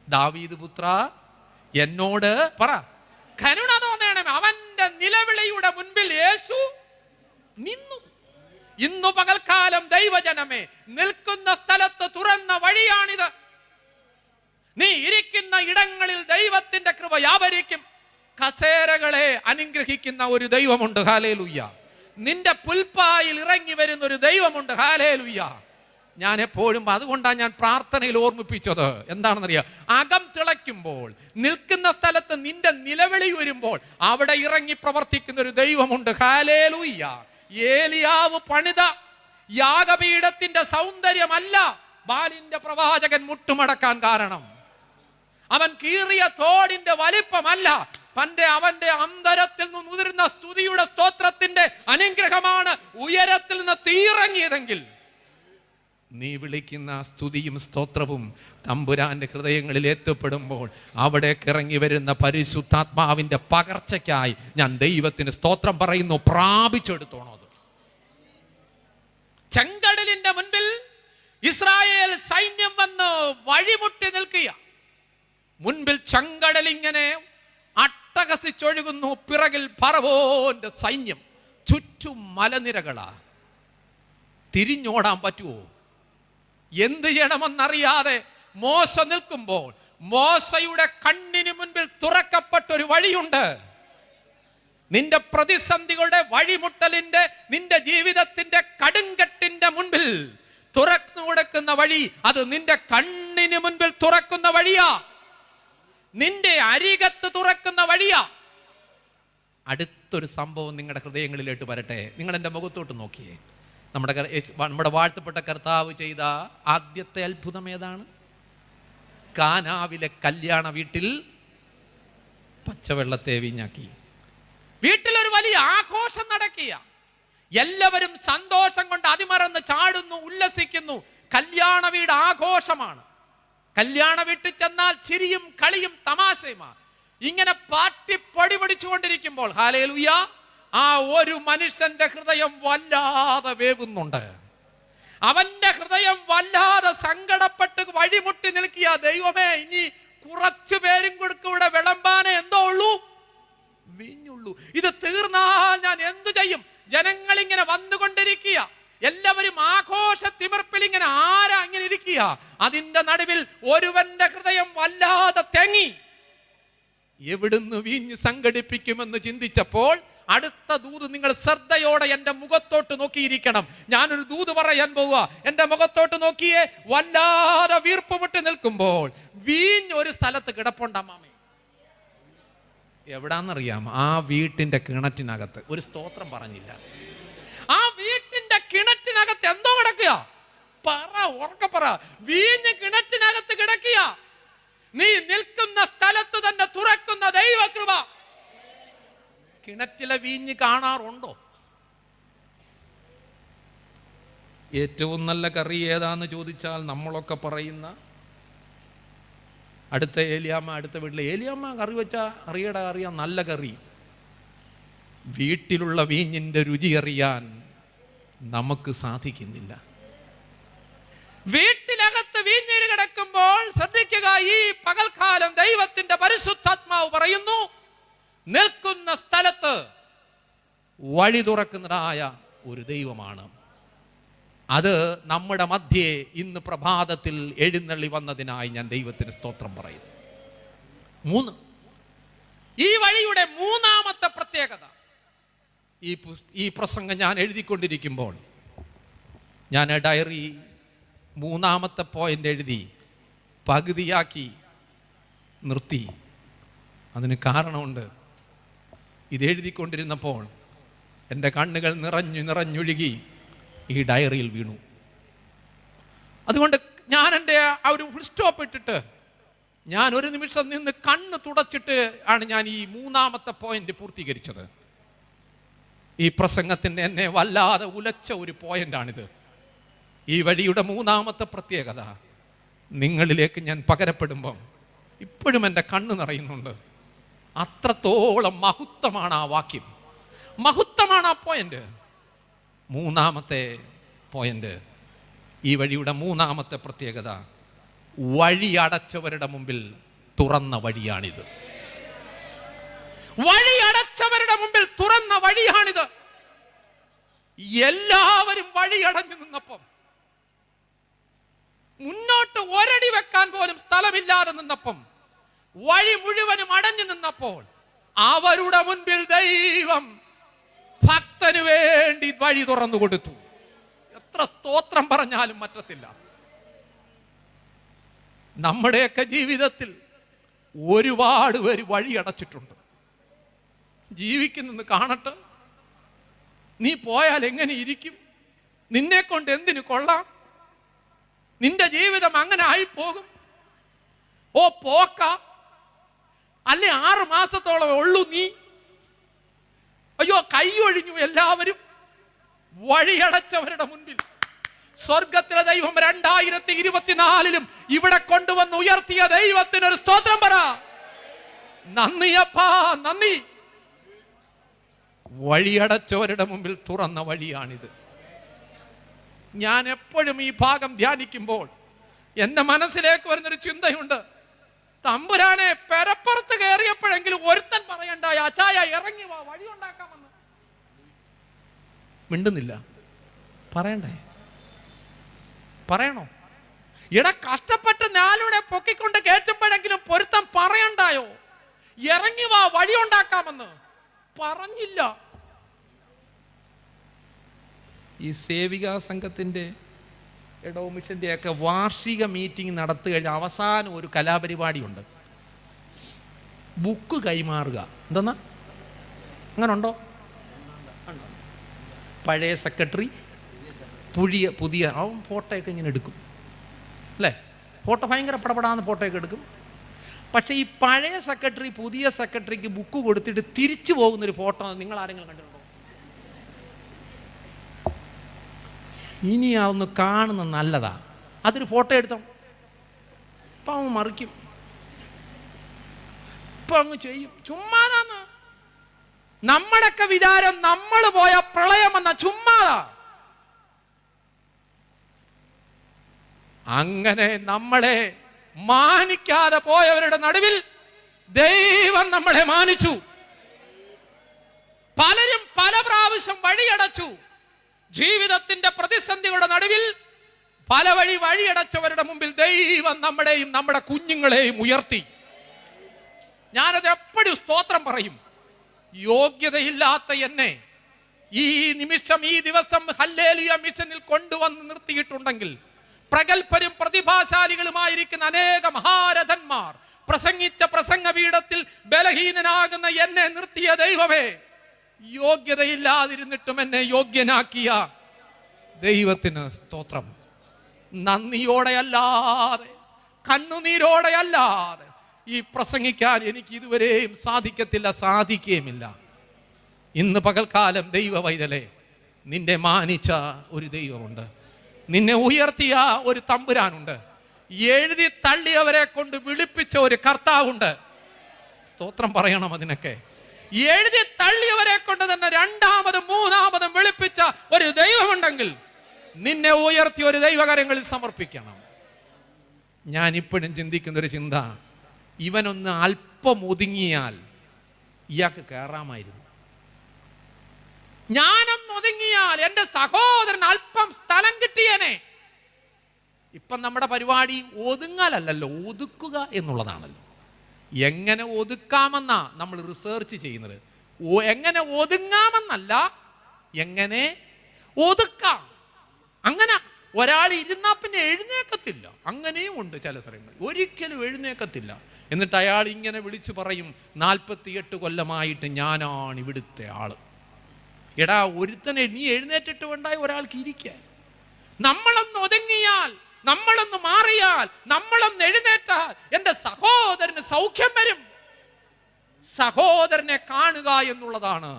ദാവീദ് പുത്ര, എന്നോട് പറ, കരുണ തോന്നണമേ. അവന്റെ നിലവിളിയുടെ മുൻപിൽ യേശു നിന്നു. ഇന്നു പകൽക്കാലം ദൈവജനമേ, നിൽക്കുന്ന സ്ഥലത്ത് തുറന്ന വഴിയാണിത്. നീ ഇരിക്കുന്ന ഇടങ്ങളിൽ ദൈവത്തിന്റെ കൃപ വ്യാപരിക്കും. കസേരകളെ അനുഗ്രഹിക്കുന്ന ഒരു ദൈവമുണ്ട്. ഹല്ലേലൂയ. നിന്റെ പുൽപ്പായിൽ ഇറങ്ങി വരുന്ന ഒരു ദൈവമുണ്ട്. ഹല്ലേലൂയ. ഞാൻ എപ്പോഴും, അതുകൊണ്ടാണ് ഞാൻ പ്രാർത്ഥനയിൽ ഓർമ്മിപ്പിച്ചത്. എന്താണെന്നറിയാം, അകം തിളയ്ക്കുമ്പോൾ, നിൽക്കുന്ന സ്ഥലത്ത് നിന്റെ നിലവിളി വരുമ്പോൾ അവിടെ ഇറങ്ങി പ്രവർത്തിക്കുന്ന ഒരു ദൈവമുണ്ട്. ഹല്ലേലൂയ. ഏലിയാവ് പണിത യാഗപീഠത്തിന്റെ സൗന്ദര്യമല്ല ബാലിന്റെ പ്രവാചകൻ മുട്ടുമടക്കാൻ കാരണം. അവൻ കീറിയ തോടിന്റെ വലിപ്പമല്ല, അവന്റെ അന്തരത്തിൽ നിന്ന് ഉതിർന്ന സ്തുതിയുടെ സ്തോത്രത്തിന്റെ അനുഗ്രഹമാണ് ഉയരത്തിൽ നിന്ന് തീയിറങ്ങിയതെങ്കിൽ നീ വിളിക്കുന്ന സ്തുതിയും സ്തോത്രവും തമ്പുരാന്റെ ഹൃദയങ്ങളിൽ എത്തപ്പെടുമ്പോൾ അവിടേക്ക് ഇറങ്ങി വരുന്ന പരിശുദ്ധാത്മാവിന്റെ പകർച്ചയ്ക്കായി ഞാൻ ദൈവത്തിന് സ്തോത്രം പറയുന്നു. പ്രാപിച്ചെടുത്തോണോ. ചെങ്കടലിന്റെ മുൻപിൽ ഇസ്രായേൽ സൈന്യം വന്ന് വഴിമുട്ടി നിൽക്കുക. മുൻപിൽ ചെങ്കടൽ ഇങ്ങനെ അട്ടഹസിച്ചൊഴുകുന്നു, പിറകിൽ ഫറവോന്റെ സൈന്യം, ചുറ്റും മലനിരകളാ. തിരിഞ്ഞോടാൻ പറ്റുമോ? എന്ത് ചെയ്യണമെന്നറിയാതെ മോശ നിൽക്കുമ്പോൾ മോശയുടെ കണ്ണിന് മുൻപിൽ തുറക്കപ്പെട്ടൊരു വഴിയുണ്ട്. നിന്റെ പ്രതിസന്ധികളുടെ വഴിമുട്ടലിന്റെ, നിന്റെ ജീവിതത്തിന്റെ കടുങ്കട്ടിന്റെ മുൻപിൽ തുറന്നു കൊടുക്കുന്ന വഴി, അത് നിന്റെ കണ്ണിന് മുൻപിൽ തുറക്കുന്ന വഴിയാ. നിന്റെ അരികത്ത് തുറക്കുന്ന വഴിയാ. അടുത്തൊരു സംഭവം നിങ്ങളുടെ ഹൃദയങ്ങളിലേക്ക് വരട്ടെ. നിങ്ങൾ എൻ്റെ മുഖത്തോട്ട് നോക്കിയേ. നമ്മുടെ വാഴ്ത്തപ്പെട്ട കർത്താവ് ചെയ്ത ആദ്യത്തെ അത്ഭുതം ഏതാണ്? കാനാവിലെ കല്യാണ വീട്ടിൽ പച്ചവെള്ളത്തെ വീഞ്ഞാക്കി. വീട്ടിലൊരു വലിയ ആഘോഷം നടക്കുക. എല്ലാവരും സന്തോഷം കൊണ്ട് അതിമറന്ന് ചാടുന്നു, ഉല്ലസിക്കുന്നു. കല്യാണ വീട് ആഘോഷമാണ്. കല്യാണ വീട്ടിൽ ചെന്നാൽ ചിരിയും കളിയും തമാശയുമാണ്. ഇങ്ങനെ പാട്ടി പൊടി പിടിച്ചുകൊണ്ടിരിക്കുമ്പോൾ ഹല്ലേലൂയ, ആ ഒരു മനുഷ്യന്റെ ഹൃദയം വല്ലാതെ വേവുന്നുണ്ട്. അവന്റെ ഹൃദയം വല്ലാതെ സങ്കടപ്പെട്ട് വഴിമുട്ടി നിൽക്കുക. ദൈവമേ, ഇനി കുറച്ചു പേരും കൊടുക്കും ഇവിടെ വിളമ്പാനേ എന്തോ ഉള്ളൂ, വീഞ്ഞുള്ളൂ. ഇത് തീർന്നാൽ ഞാൻ എന്തു ചെയ്യും? ജനങ്ങൾ ഇങ്ങനെ വന്നുകൊണ്ടിരിക്കുക. എല്ലാവരും ആഘോഷ തിമിർപ്പിൽ ഇങ്ങനെ ആരാ ഇങ്ങനെ ഇരിക്കുക. അതിന്റെ നടുവിൽ ഒരുവന്റെ ഹൃദയം വല്ലാതെ തെങ്ങി. എവിടുന്ന് വീഞ്ഞ് സംഘടിപ്പിക്കുമെന്ന് ചിന്തിച്ചപ്പോൾ അടുത്ത ദൂത്, നിങ്ങൾ ശ്രദ്ധയോടെ എൻ്റെ മുഖത്തോട്ട് നോക്കിയിരിക്കണം. ഞാനൊരു ദൂത് പറയാൻ പോവുക. എൻ്റെ മുഖത്തോട്ട് നോക്കിയേ. വല്ലാതെ വീർപ്പ് വിട്ട് നിൽക്കുമ്പോൾ വീഞ്ഞ് ഒരു സ്ഥലത്ത് കിടപ്പുണ്ടമ്മാമേ. എവിടാന്നറിയാം? ആ വീട്ടിന്റെ കിണറ്റിനകത്ത്. ഒരു സ്തോത്രം പറഞ്ഞില്ല. ആ വീട്ടിന്റെ കിണറ്റിനകത്ത് എന്തോ കിടക്കുക? പറ, ഉറക്കെ പറ. വീഞ്ഞ് കിണറ്റിനകത്ത് കിടക്കുക. നീ നിൽക്കുന്ന സ്ഥലത്ത് തന്നെ തുറക്കുന്ന ദൈവകൃപ. കിണറ്റിലെ വീഞ്ഞ് കാണാറുണ്ടോ? ഏറ്റവും നല്ല കറി ഏതാന്ന് ചോദിച്ചാൽ നമ്മളൊക്കെ പറയുന്ന അടുത്ത വീട്ടിലെ ഏലിയാമ്മ കറി വെച്ചാൽ അറിയാം നല്ല കറി. വീട്ടിലുള്ള വീഞ്ഞിൻ്റെ രുചി അറിയാൻ നമുക്ക് സാധിക്കുന്നില്ല. വീട്ടിനകത്ത് വീഞ്ഞിന് കിടക്കുമ്പോൾ ശ്രദ്ധിക്കുക, ഈ പകൽക്കാലം ദൈവത്തിന്റെ പരിശുദ്ധാത്മാവ് പറയുന്നു, നിൽക്കുന്ന സ്ഥലത്ത് വഴി തുറക്കുന്നതായ ഒരു ദൈവമാണ്. അത് നമ്മുടെ മധ്യേ ഇന്ന് പ്രഭാതത്തിൽ എഴുന്നള്ളി വന്നതിനായി ഞാൻ ദൈവത്തിന് സ്തോത്രം പറയുന്നു. 3, ഈ വഴിയുടെ മൂന്നാമത്തെ പ്രത്യേകത, ഈ പ്രസംഗം ഞാൻ എഴുതിക്കൊണ്ടിരിക്കുമ്പോൾ ഞാൻ ഡയറി മൂന്നാമത്തെ പോയിന്റ് എഴുതി പകുതിയാക്കി നിർത്തി. അതിന് കാരണമുണ്ട്. ഇത് എഴുതിക്കൊണ്ടിരുന്നപ്പോൾ എൻ്റെ കണ്ണുകൾ നിറഞ്ഞൊഴുകി ഈ ഡയറിയിൽ വീണു. അതുകൊണ്ട് ഞാൻ എൻ്റെ ആ ഒരു ഫുൾ സ്റ്റോപ്പ് ഇട്ടിട്ട് ഞാൻ ഒരു നിമിഷം നിന്ന് കണ്ണ് തുടച്ചിട്ട് ആണ് ഞാൻ ഈ മൂന്നാമത്തെ പോയിന്റ് പൂർത്തീകരിച്ചത്. ഈ പ്രസംഗത്തിൻ്റെ എന്നെ വല്ലാതെ ഉലച്ച ഒരു പോയിന്റാണിത്. ഈ വഴിയുടെ മൂന്നാമത്തെ പ്രത്യേകത നിങ്ങളിലേക്ക് ഞാൻ പകരപ്പെടുമ്പം ഇപ്പോഴും എൻ്റെ കണ്ണ് നിറയുന്നുണ്ട്. അത്രത്തോളം മഹത്വമാണ് ആ വാക്യം, മഹത്വമാണ് ആ പോയിന്റ്. മൂന്നാമത്തെ പോയിന്റ്, ഈ വഴിയുടെ മൂന്നാമത്തെ പ്രത്യേകത, വഴി അടച്ചവരുടെ മുമ്പിൽ തുറന്ന വഴിയാണിത്. വഴി അടച്ചവരുടെ മുമ്പിൽ തുറന്ന വഴിയാണിത്. എല്ലാവരും വഴി അടഞ്ഞു നിന്നപ്പം, മുന്നോട്ട് ഒരടി വെക്കാൻ പോലും സ്ഥലമില്ലാതെ നിന്നപ്പം, വഴി മുഴുവനും അടഞ്ഞു നിന്നപ്പോൾ അവരുടെ മുൻപിൽ ദൈവം ഭക്തന് വേണ്ടി വഴി തുറന്നു കൊടുത്തു. എത്ര സ്തോത്രം പറഞ്ഞാലും പറ്റത്തില്ല. നമ്മുടെയൊക്കെ ജീവിതത്തിൽ ഒരുപാട് പേര് വഴി അടച്ചിട്ടുണ്ട്. ജീവിക്കുന്നെന്ന് കാണട്ടെ, നീ പോയാൽ എങ്ങനെ ഇരിക്കും, നിന്നെ കൊണ്ട് എന്തിനു കൊള്ളാം, നിന്റെ ജീവിതം അങ്ങനെ ആയിപ്പോകും, ഓ പോക്ക, അല്ലെ 6 മാസത്തോളം ഉള്ളൂ നീ, അയ്യോ കൈയൊഴിഞ്ഞു എല്ലാവരും. വഴിയടച്ചവരുടെ മുൻപിൽ സ്വർഗത്തിലെ ദൈവം 2024 ഇവിടെ കൊണ്ടുവന്ന് ഉയർത്തിയ ദൈവത്തിന് ഒരു സ്തോത്രം പറ. നന്ദിയപ്പാ, നന്ദി. വഴിയടച്ചവരുടെ മുമ്പിൽ തുറന്ന വഴിയാണിത്. ഞാൻ എപ്പോഴും ഈ ഭാഗം ധ്യാനിക്കുമ്പോൾ എൻ്റെ മനസ്സിലേക്ക് വരുന്നൊരു ചിന്തയുണ്ട്. തമ്പുരാനെ, പെരപ്പുറത്ത് കയറിയപ്പോഴെങ്കിലും ഒരുത്തൻ പറയണ്ടായ അച്ചായ ഇറങ്ങി വാ, വഴി ഉണ്ടാക്കാമെന്ന്. മിണ്ടുന്നില്ല. പറയണ്ടേ? പറയണോ? കഷ്ടപ്പെട്ട് ഞാനിവിടെ പൊക്കിക്കൊണ്ട് കയറ്റുമ്പോഴെങ്കിലും പൊരുത്തം പറയണ്ടായോ, ഇറങ്ങി വാ വഴി ഉണ്ടാക്കാമെന്ന്? പറഞ്ഞില്ല. ഈ സേവികാ സംഘത്തിൻ്റെ എടോ മിഷൻ്റെയൊക്കെ വാർഷിക മീറ്റിംഗ് നടത്തുകഴിഞ്ഞ അവസാനം ഒരു കലാപരിപാടിയുണ്ട്, ബുക്ക് കൈമാറുക. എന്തെന്നാ, അങ്ങനെ ഉണ്ടോ? പഴയ സെക്രട്ടറി പുതിയ അവൻ ഫോട്ടോയൊക്കെ ഇങ്ങനെ എടുക്കും അല്ലേ? ഫോട്ടോ ഭയങ്കര പടപടാന്ന് ഫോട്ടോയൊക്കെ എടുക്കും. പക്ഷേ ഈ പഴയ സെക്രട്ടറി പുതിയ സെക്രട്ടറിക്ക് ബുക്ക് കൊടുത്തിട്ട് തിരിച്ചു പോകുന്നൊരു ഫോട്ടോ നിങ്ങൾ ആരെങ്കിലും കണ്ടിട്ടുണ്ടോ? ഇനി അതൊന്ന് കാണുന്ന നല്ലതാ. അതൊരു ഫോട്ടോ എടുത്തോ, ഇപ്പം അവൻ മറിക്കും, ഇപ്പം അങ്ങ് ചെയ്യും. ചുമ്മാതാന്ന്. നമ്മുടെയൊക്കെ വിചാരം നമ്മൾ പോയ പ്രളയമെന്ന ചുമ്മാതാ. അങ്ങനെ നമ്മളെ മാനിക്കാതെ പോയവരുടെ നടുവിൽ ദൈവം നമ്മളെ മാനിച്ചു. പലരും പല പ്രാവശ്യം വഴിയടച്ചു. ജീവിതത്തിന്റെ പ്രതിസന്ധികളുടെ നടുവിൽ പല വഴിയടച്ചവരുടെ മുമ്പിൽ ദൈവം നമ്മുടെയും നമ്മുടെ കുഞ്ഞുങ്ങളെയും ഉയർത്തി. ഞാനത് എപ്പോഴും സ്തോത്രം പറയും. യോഗ്യതയില്ലാത്ത എന്നെ ഈ നിമിഷം, ഈ ദിവസം ഹല്ലേലൂയ മിഷനിൽ കൊണ്ടുവന്ന് നിർത്തിയിട്ടുണ്ടെങ്കിൽ, പ്രഗത്ഭരും പ്രതിഭാശാലികളുമായിരിക്കുന്ന അനേക മഹാരഥന്മാർ പ്രസംഗിച്ച പ്രസംഗപീഠത്തിൽ ബലഹീനനാകുന്ന എന്നെ നിർത്തിയ ദൈവമേ, യോഗ്യതയില്ലാതിരുന്നിട്ടും എന്നെ യോഗ്യനാക്കിയ ദൈവത്തിന് സ്തോത്രം. നന്ദിയോടെയല്ലാതെ, കണ്ണുനീരോടെയല്ലാതെ ഈ പ്രസംഗിക്കാൻ എനിക്ക് ഇതുവരെയും സാധിക്കത്തില്ല, സാധിക്കുകയുമില്ല. ഇന്ന് പകൽക്കാലം ദൈവ വൈതലേ, നിന്നെ മാനിച്ച ഒരു ദൈവമുണ്ട്, നിന്നെ ഉയർത്തിയ ഒരു തമ്പുരാനുണ്ട്, എഴുതി തള്ളിയവരെ കൊണ്ട് വിളിപ്പിച്ച ഒരു കർത്താവുണ്ട്. സ്തോത്രം പറയണം അതിനൊക്കെ. എഴുതി തള്ളിയവരെ കൊണ്ട് തന്നെ രണ്ടാമതും മൂന്നാമതും വിളിപ്പിച്ച ഒരു ദൈവമുണ്ടെങ്കിൽ നിന്നെ ഉയർത്തി ഒരു ദൈവകാര്യങ്ങളിൽ സമർപ്പിക്കണം. ഞാൻ ഇപ്പോഴും ചിന്തിക്കുന്ന ഒരു ചിന്ത, ഇവനൊന്ന് അല്പം ഒതുങ്ങിയാൽ ഇയാൾക്ക് കയറാമായിരുന്നു. ഞാനൊന്ന് ഒതുങ്ങിയാൽ എൻ്റെ സഹോദരൻ അല്പം സ്ഥലം കിട്ടിയനെ. ഇപ്പം നമ്മുടെ പരിപാടി ഒതുങ്ങലല്ലോ, ഒതുക്കുക എന്നുള്ളതാണല്ലോ. എങ്ങനെ ഒതുക്കാമെന്നാ നമ്മൾ റിസർച്ച് ചെയ്യുന്നത്. എങ്ങനെ ഒതുങ്ങാമെന്നല്ല, എങ്ങനെ ഒതുക്കാം. അങ്ങനെ ഒരാൾ ഇരുന്നാൽ പിന്നെ എഴുന്നേക്കത്തില്ല. അങ്ങനെയും ഉണ്ട് ചില സ്ഥലങ്ങളിൽ, ഒരിക്കലും എഴുന്നേക്കത്തില്ല. എന്നിട്ട് അയാൾ ഇങ്ങനെ വിളിച്ചു പറയും, 48 കൊല്ലമായിട്ട് ഞാനാണ് ഇവിടുത്തെ ആള്. എടാ, ഒരുത്തനെ നീ എഴുന്നേറ്റിട്ട് വേണ്ടായി ഒരാൾക്ക് ഇരിക്കാൻ. നമ്മളൊന്ന് ഒതുങ്ങിയാൽ, നമ്മളൊന്ന് മാറിയാൽ, നമ്മളൊന്ന് എഴുന്നേറ്റാൽ എൻ്റെ സഹോദരന് സൗഖ്യം വരും. സഹോദരനെ കാണുക എന്നുള്ളതാണ്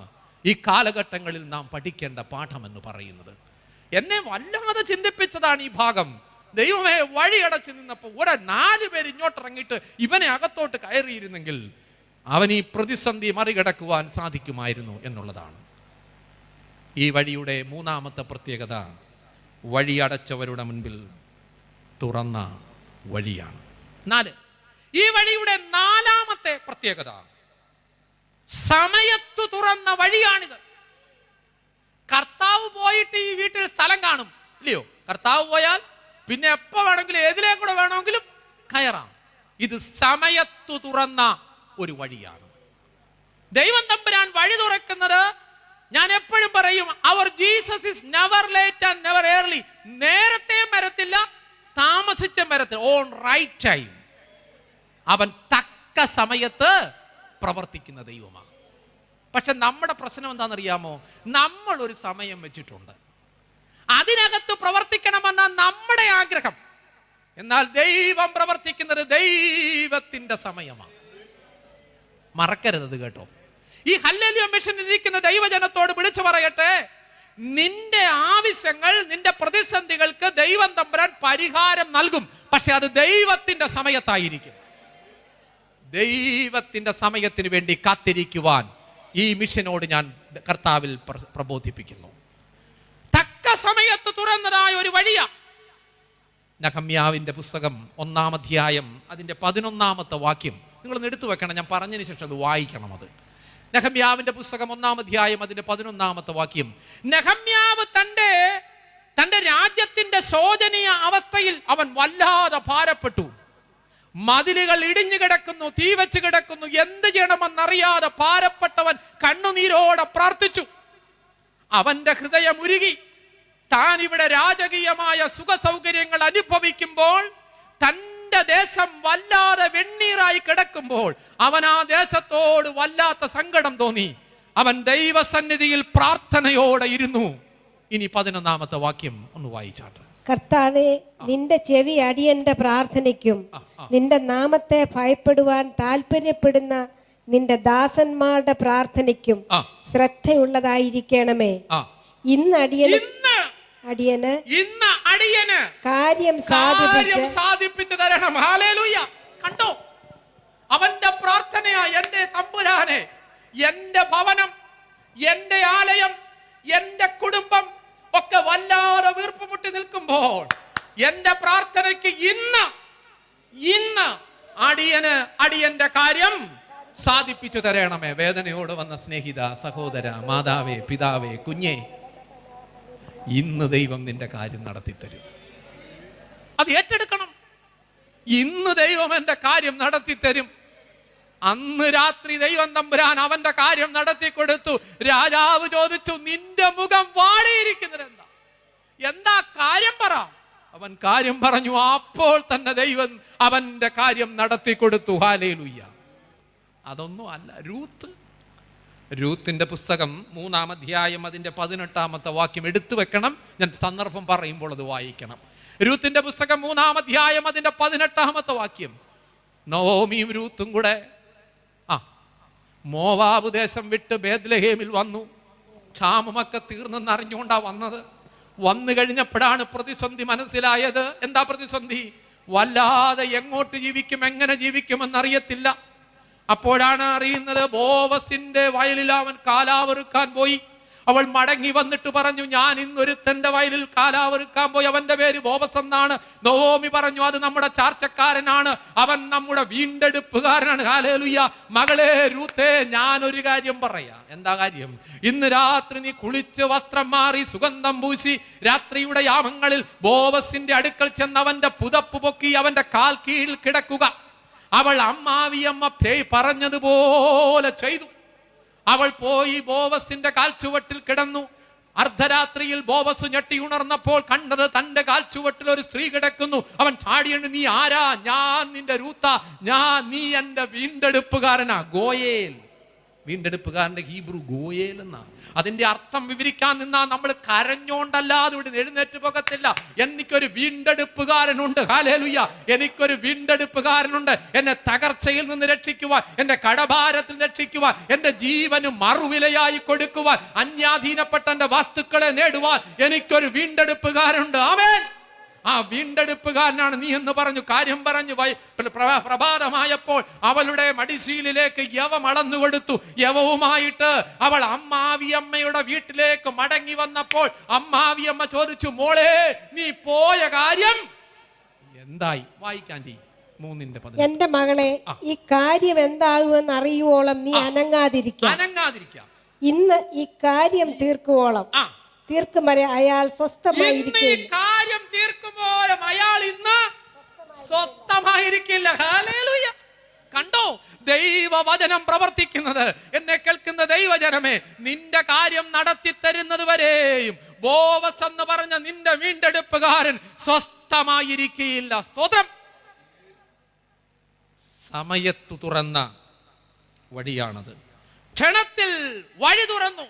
ഈ കാലഘട്ടങ്ങളിൽ നാം പഠിക്കേണ്ട പാഠം എന്ന് പറയുന്നത്. എന്നെ വല്ലാതെ ചിന്തിപ്പിച്ചതാണ് ഈ ഭാഗം. ദൈവമേ, വഴിയടച്ച് നിന്നപ്പോൾ 4 പേര് ഇങ്ങോട്ടിറങ്ങിയിട്ട് ഇവനെ അകത്തോട്ട് കയറിയിരുന്നെങ്കിൽ അവൻ ഈ പ്രതിസന്ധി മറികടക്കുവാൻ സാധിക്കുമായിരുന്നു എന്നുള്ളതാണ്. ഈ വഴിയുടെ മൂന്നാമത്തെ പ്രത്യേകത, വഴിയടച്ചവരുടെ മുൻപിൽ തുറന്ന വഴിയാണ്. 4, ഈ വഴിയുടെ 4ാമത്തെ പ്രത്യേകത, സമയത്തു തുറന്ന വഴിയാണിത്. കർത്താവ് പോയിട്ട് ഈ വീട്ടിൽ സ്ഥലം കാണും, ഇല്ലയോ? കർത്താവ് പോയാൽ പിന്നെ എപ്പോ വേണമെങ്കിലും ഏതിലേ കൂടെ വേണമെങ്കിലും കയറാം. ഇത് സമയത്തു തുറന്ന ഒരു വഴിയാണ്. ദൈവം തമ്പുരാൻ വഴി തുറക്കുന്നത്, ഞാൻ എപ്പോഴും പറയും, അവർ Jesus is never late and never early. നേരത്തെയും വരത്തില്ല, താമസിച്ചും വരത്തില്ല. On right time. അവൻ തക്ക സമയത്ത് പ്രവർത്തിക്കുന്ന ദൈവമാണ്. പക്ഷെ നമ്മുടെ പ്രശ്നം എന്താണെന്നറിയാമോ? നമ്മൾ ഒരു സമയം വെച്ചിട്ടുണ്ട്, അതിനകത്ത് പ്രവർത്തിക്കണമെന്ന നമ്മുടെ ആഗ്രഹം. എന്നാൽ ദൈവം പ്രവർത്തിക്കുന്നത് ദൈവത്തിന്റെ സമയമാണ്. മറക്കരുത് കേട്ടോ. ഈ ഹല്ലേലൂയ മിഷനിൽ ഇരിക്കുന്ന ദൈവജനത്തോട് വിളിച്ചു പറയട്ടെ, നിന്റെ ആവശ്യങ്ങൾ, നിന്റെ പ്രതിസന്ധികൾക്ക് ദൈവം തമ്പുരാൻ പരിഹാരം നൽകും. പക്ഷെ അത് ദൈവത്തിന്റെ സമയത്തായിരിക്കും. ദൈവത്തിന്റെ സമയത്തിന് വേണ്ടി കാത്തിരിക്കുവാൻ ഈ മിഷനോട് ഞാൻ കർത്താവിൽ പ്രബോധിപ്പിക്കുന്നു. തക്ക സമയത്ത് തുറന്നതായ ഒരു വഴിയാ. നെഹമ്യാവിന്റെ പുസ്തകം 1-ാം അധ്യായം അതിന്റെ 11-ാമത്തെ വാക്യം നിങ്ങളൊന്ന് എടുത്തു വെക്കണം. ഞാൻ പറഞ്ഞതിന് ശേഷം അത് വായിക്കണം. അത് നെഹമ്യാവിന്റെ പുസ്തകം 1-ാം അധ്യായം അതിന്റെ 11-ാമത്തെ വാക്യം. നെഹമ്യാവ് തന്റെ രാജ്യത്തിന്റെ ശോചനീയ അവസ്ഥയിൽ അവൻ വല്ലാതെ ഭാരപ്പെട്ടു. മതിലുകൾ ഇടിഞ്ഞു കിടക്കുന്നു, തീ വെച്ച് കിടക്കുന്നു. എന്ത് ചെയ്യണമെന്നറിയാതെ ഭാരപ്പെട്ടവൻ കണ്ണുനീരോടെ പ്രാർത്ഥിച്ചു. അവന്റെ ഹൃദയം ഉരുകി. താൻ ഇവിടെ രാജകീയമായ സുഖ സൗകര്യങ്ങൾ അനുഭവിക്കുമ്പോൾ, തന്റെ ദേശം വല്ലാതെ വെണ്ണീറായി കിടക്കുമ്പോൾ അവൻ ആ ദേശത്തോട് വല്ലാത്ത സങ്കടം തോന്നി. അവൻ ദൈവസന്നിധിയിൽ പ്രാർത്ഥനയോടെ ഇരുന്നു. ഇനി 11-ാമത്തെ വാക്യം ഒന്ന് വായിച്ചാട്ടെ. കർത്താവേ, നിന്റെ ചെവി അടിയന്റെ പ്രാർത്ഥനയ്ക്കും നിന്റെ നാമത്തെ ഭയപ്പെടുവാൻ താല്പര്യപ്പെടുന്ന നിന്റെ ദാസന്മാരുടെ പ്രാർത്ഥനയ്ക്കും ശ്രദ്ധയുള്ളതായിരിക്കണമേ. ഇന്ന് അടിയന് കാര്യം സാധിപ്പിച്ചു തരണം. ഹല്ലേലൂയ. കണ്ടോ, അവന്റെ പ്രാർത്ഥനയാ, എന്റെ തമ്പുരാനെ, എന്റെ ഭവനം, എന്റെ ആലയം, എന്റെ കുടുംബം ഒക്കെ വല്ലാതെ വീർപ്പുമുട്ടി നിൽക്കുമ്പോൾ എന്റെ പ്രാർത്ഥനയ്ക്ക് ഇന്ന് അടിയന്റെ കാര്യം സാധിപ്പിച്ചു തരണമേ. വേദനയോട് വന്ന സ്നേഹിത, സഹോദര, മാതാവേ, പിതാവേ, കുഞ്ഞേ, ഇന്ന് ദൈവം നിന്റെ കാര്യം നടത്തിത്തരും. അത് ഏറ്റെടുക്കണം. ഇന്ന് ദൈവം എന്റെ കാര്യം നടത്തിത്തരും. അന്ന് രാത്രി ദൈവം തമ്പുരാൻ അവന്റെ കാര്യം നടത്തി കൊടുത്തു. രാജാവ് ചോദിച്ചു, നിന്റെ മുഖം വാടിയിരിക്കുന്നത് എന്താ കാര്യം പറ. അവൻ കാര്യം പറഞ്ഞു. അപ്പോൾ തന്നെ ദൈവം അവന്റെ കാര്യം നടത്തി കൊടുത്തു. ഹല്ലേലൂയ. അതൊന്നും അല്ല. രൂത്തിന്റെ പുസ്തകം 3-ാം അധ്യായം അതിന്റെ 18-ാമത്തെ വാക്യം എടുത്തു വെക്കണം. ഞാൻ സന്ദർഭം പറയുമ്പോൾ അത് വായിക്കണം. രൂത്തിന്റെ പുസ്തകം 3-ാം അധ്യായം അതിന്റെ 18-ാമത്തെ വാക്യം. നവോമിയും രൂത്തും കൂടെ മോവാബ് ദേശം വിട്ട് ബേത്ലഹേമിൽ വന്നു. ക്ഷാമമൊക്കെ തീർന്നെന്നറിഞ്ഞുകൊണ്ടാ വന്നത്. വന്നു കഴിഞ്ഞപ്പോഴാണ് പ്രതിസന്ധി മനസ്സിലായത്. എന്താ പ്രതിസന്ധി? വല്ലാതെ എങ്ങോട്ട് ജീവിക്കും, എങ്ങനെ ജീവിക്കുമെന്നറിയത്തില്ല. അപ്പോഴാണ് അറിയുന്നത് ബോവസിന്റെ വയലിൽ അവൻ കാലാവെറുക്കാൻ പോയി. അവൾ മടങ്ങി വന്നിട്ട് പറഞ്ഞു, ഞാൻ ഇന്നൊരുത്തന്റെ വയലിൽ കാലാവെറുക്കാൻ പോയി, അവന്റെ പേര് ബോവസ് എന്നാണ്. നവോമി പറഞ്ഞു, അത് നമ്മുടെ ചാർച്ചക്കാരനാണ്, അവൻ നമ്മുടെ വീണ്ടെടുപ്പുകാരനാണ്. ഹല്ലേലൂയ. മകളെ രൂത്തേ, ഞാനൊരു കാര്യം പറയാം. എന്താ കാര്യം? ഇന്ന് രാത്രി നീ കുളിച്ച് വസ്ത്രം മാറി സുഗന്ധം പൂശി രാത്രിയുടെ യാമങ്ങളിൽ ബോവസിന്റെ അടുക്കൽ ചെന്ന് അവന്റെ പുതപ്പ് പൊക്കി അവന്റെ കാൽ കീഴിൽ കിടക്കുക. അവൾ അമ്മാവിയമ്മ പറഞ്ഞതുപോലെ ചെയ്തു. അവൾ പോയി ബോവസിന്റെ കാൽച്ചുവട്ടിൽ കിടന്നു. അർദ്ധരാത്രിയിൽ ബോവസ് ഞെട്ടി ഉണർന്നപ്പോൾ കണ്ടത് തന്റെ കാൽച്ചുവട്ടിൽ ഒരു സ്ത്രീ കിടക്കുന്നു. അവൻ ചാടിയാണ്, നീ ആരാ? ഞാൻ നിന്റെ രൂത്ത, നീ എന്റെ വീണ്ടെടുപ്പുകാരനാ. ഗോയേൽ, വീണ്ടെടുപ്പുകാരന്റെ ഹീബ്രു ഗോയേൽ എന്നാ. അതിന്റെ അർത്ഥം വിവരിക്കാൻ നിന്നാ നമ്മൾ കരഞ്ഞോണ്ടല്ലാതെ ഇവിടെ എഴുന്നേറ്റ് പോകത്തില്ല. എനിക്കൊരു വീണ്ടെടുപ്പുകാരനുണ്ട്. ഹല്ലേലൂയ. എനിക്കൊരു വീണ്ടെടുപ്പുകാരനുണ്ട്. എന്നെ തകർച്ചയിൽ നിന്ന് രക്ഷിക്കുവാൻ, എന്റെ കടഭാരത്തിൽ രക്ഷിക്കുവാൻ, എന്റെ ജീവന് മറുവിലയായി കൊടുക്കുവാൻ, അന്യാധീനപ്പെട്ട എന്റെ വസ്തുക്കളെ നേടുവാൻ എനിക്കൊരു വീണ്ടെടുപ്പുകാരുണ്ട്. ആമേൻ. ആ വീണ്ടെടുപ്പുകാരനാണ് നീ എന്ന് പറഞ്ഞു. കാര്യം പറഞ്ഞു. പ്രഭാതമായപ്പോൾ അവളുടെ മടിശീലിലേക്ക് യവം അളന്നു കൊടുത്തു. യവവുമായിട്ട് അവൾ അമ്മാവിയമ്മയുടെ വീട്ടിലേക്ക് മടങ്ങി വന്നപ്പോൾ അമ്മാവിയമ്മ ചോദിച്ചു, മോളെ നീ പോയ കാര്യം എന്തായി? വായിക്കാൻ 3:10. എന്റെ മകളെ, ഈ കാര്യം എന്താകുമെന്ന് അറിയുവോളം നീ അനങ്ങാതിരിക്കാം. ഇന്ന് ഈ കാര്യം തീർക്കും വരെ അയാൾ സ്വസ്ഥമായിരിക്കില്ല. കാര്യം തീർക്കുമ്പോഴും അയാൾ ഇന്ന് സ്വസ്ഥമായിരിക്കില്ല. ഹല്ലേലൂയ. കണ്ടോ ദൈവവചനം പ്രവർത്തിക്കുന്നത്? എന്നെ കേൾക്കുന്ന ദൈവജനമേ, നിന്റെ കാര്യം നടത്തി തരുന്നത് വരെയും ബോവസ് എന്ന് പറഞ്ഞ നിന്റെ വീണ്ടെടുപ്പുകാരൻ സ്വസ്ഥമായിരിക്കില്ല. സ്തോത്രം. സമയത്തു തുറന്ന വഴിയാണത്. ക്ഷണത്തിൽ വഴി തുറന്നു.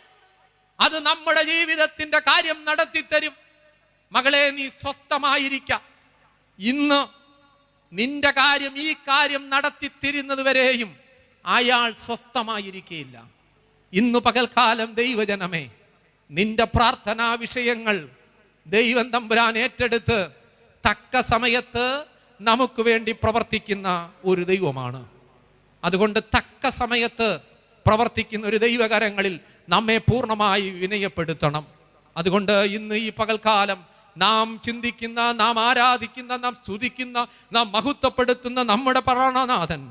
അത് നമ്മുടെ ജീവിതത്തിന്റെ കാര്യം നടത്തിത്തരും. മകളെ, നീ സ്വസ്ഥമായിരിക്ക. ഇന്ന് നിന്റെ കാര്യം, ഈ കാര്യം നടത്തിത്തരുന്നത് വരെയും അയാൾ സ്വസ്ഥമായിരിക്കില്ല. ഇന്ന് പകൽക്കാലം ദൈവജനമേ, നിന്റെ പ്രാർത്ഥനാ വിഷയങ്ങൾ ദൈവം തമ്പുരാൻ ഏറ്റെടുത്ത് തക്ക സമയത്ത് നമുക്ക് വേണ്ടി പ്രവർത്തിക്കുന്ന ഒരു ദൈവമാണ്. അതുകൊണ്ട് തക്ക സമയത്ത് പ്രവർത്തിക്കുന്ന ഒരു ദൈവകരങ്ങളിൽ നമ്മെ പൂർണ്ണമായി വിനയപ്പെടുത്തണം. അതുകൊണ്ട് ഇന്ന് ഈ പകൽക്കാലം നാം ചിന്തിക്കുന്ന, നാം ആരാധിക്കുന്ന, നാം സ്തുതിക്കുന്ന, നാം മഹത്വപ്പെടുത്തുന്ന നമ്മുടെ പ്രാണനാഥൻ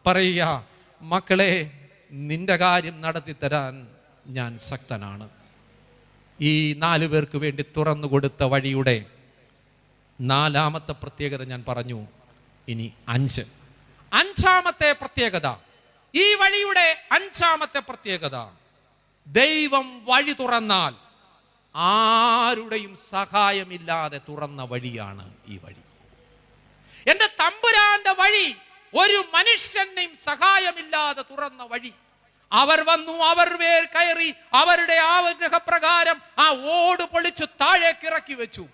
പറയുക, മക്കളെ, നിന്റെ കാര്യം നടത്തിത്തരാൻ ഞാൻ ശക്തനാണ്. ഈ 4 പേർക്ക് വേണ്ടി തുറന്നു കൊടുത്ത വഴിയുടെ 4ാമത്തെ പ്രത്യേകത ഞാൻ പറഞ്ഞു. ഇനി 5ാമത്തെ പ്രത്യേകത, ഈ വഴിയുടെ 5ാമത്തെ പ്രത്യേകത, ദൈവം വഴി തുറന്നാൽ ആരുടെയും സഹായമില്ലാതെ തുറന്ന വഴിയാണ് ഈ വഴി. എന്റെ തമ്പുരാന്റെ വഴി ഒരു മനുഷ്യന്റെയും സഹായമില്ലാതെ തുറന്ന വഴി. അവർ വന്നു, അവർ വേർ കയറി, അവരുടെ ആഗ്രഹപ്രകാരം ആ ഓട് പൊളിച്ചു താഴേക്ക് ഇറക്കി വെച്ചു.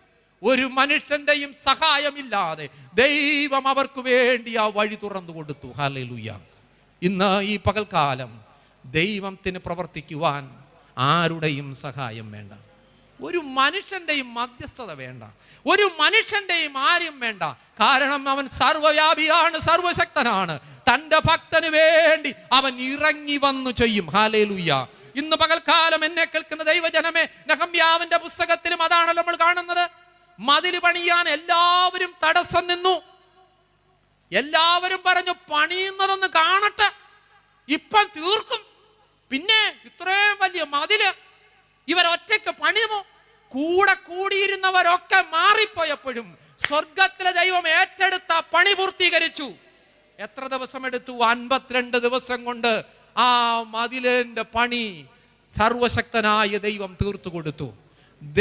ഒരു മനുഷ്യന്റെയും സഹായമില്ലാതെ ദൈവം അവർക്ക് വേണ്ടി ആ വഴി തുറന്നു കൊടുത്തു. ഹല്ലേലൂയ. ഇന്ന് ഈ പകൽക്കാലം ദൈവത്തിന് പ്രവർത്തിക്കുവാൻ ആരുടെയും സഹായം വേണ്ട. ഒരു മനുഷ്യന്റെയും മധ്യസ്ഥത വേണ്ട. ഒരു മനുഷ്യന്റെയും ആരും വേണ്ട. കാരണം അവൻ സർവ്വവ്യാപിയാണ്, സർവശക്തനാണ്. തന്റെ ഭക്തന് വേണ്ടി അവൻ ഇറങ്ങി വന്നു ചെയ്യും. ഹല്ലേലൂയ. ഇന്ന് പകൽക്കാലം എന്നെ കേൾക്കുന്ന ദൈവജനമേ, നെഹമ്യാവിന്റെ പുസ്തകത്തിലും അതാണല്ലോ നമ്മൾ കാണുന്നത്. മതിൽ പണിയാൻ എല്ലാവരും തടസ്സം നിന്നു. എല്ലാവരും പറഞ്ഞു, പണിയുന്നതൊന്ന് കാണട്ടെ, ഇപ്പം തീർക്കും. പിന്നെ ഇത്രയും വലിയ മതില് ഇവരൊറ്റയ്ക്ക് പണിയുമോ? കൂടെ കൂടിയിരുന്നവരൊക്കെ മാറിപ്പോയപ്പോഴും സ്വർഗത്തിലെ ദൈവം ഏറ്റെടുത്ത പണി പൂർത്തീകരിച്ചു. എത്ര ദിവസം എടുത്തു? 52 ദിവസം കൊണ്ട് ആ മതിലിന്റെ പണി സർവശക്തനായ ദൈവം തീർത്തു കൊടുത്തു.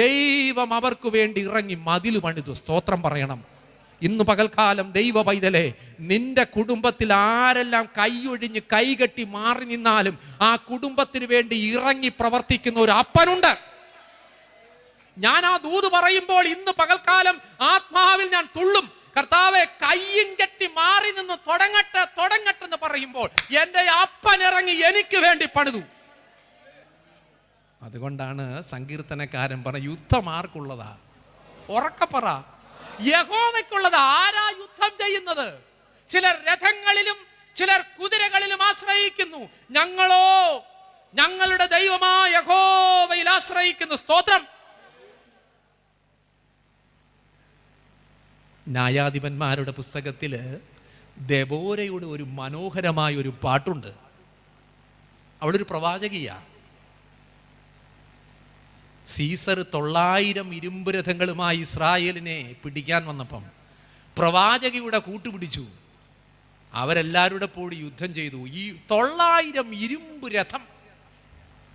ദൈവം അവർക്ക് വേണ്ടി ഇറങ്ങി മതിൽ പണിതു. സ്തോത്രം പറയണം. ഇന്ന് പകൽക്കാലം ദൈവ പൈതലേ, നിന്റെ കുടുംബത്തിൽ ആരെല്ലാം കൈയൊഴിഞ്ഞ് കൈകെട്ടി മാറി നിന്നാലും ആ കുടുംബത്തിന് വേണ്ടി ഇറങ്ങി പ്രവർത്തിക്കുന്ന ഒരു അപ്പനുണ്ട്. ഞാൻ ആ ദൂത് പറയുമ്പോൾ ഇന്ന് പകൽക്കാലം ആത്മാവിൽ ഞാൻ തുള്ളും. കർത്താവെ കയ്യും കെട്ടി മാറി നിന്ന് തുടങ്ങട്ടെ എന്ന് പറയുമ്പോൾ എൻ്റെ അപ്പൻ ഇറങ്ങി എനിക്ക് വേണ്ടി പണിതു. അതുകൊണ്ടാണ് സങ്കീർത്തനക്കാരൻ പറഞ്ഞ യുദ്ധം ആർക്കുള്ളതാ? ഉറക്കപ്പറ, യഹോവയ്ക്കുള്ളത്. ആരാ യുദ്ധം ചെയ്യുന്നത്? ചിലർ രഥങ്ങളിലും ചിലർ കുതിരകളിലും ആശ്രയിക്കുന്നു. ഞങ്ങളോ ഞങ്ങളുടെ ദൈവമായ യഹോവയിൽ ആശ്രയിക്കുന്നു. സ്തോത്രം. ന്യായാധിപന്മാരുടെ പുസ്തകത്തില് ദെബോരയുടെ ഒരു മനോഹരമായ ഒരു പാട്ടുണ്ട്. അവളൊരു പ്രവാചകിയാ. സീസർ 900 ഇരുമ്പ് രഥങ്ങളുമായി ഇസ്രായേലിനെ പിടിക്കാൻ വന്നപ്പം പ്രവാചകിയുടെ കൂട്ടുപിടിച്ചു. അവരെല്ലാവരുടെ കൂടി യുദ്ധം ചെയ്തു. ഈ 900 ഇരുമ്പ് രഥം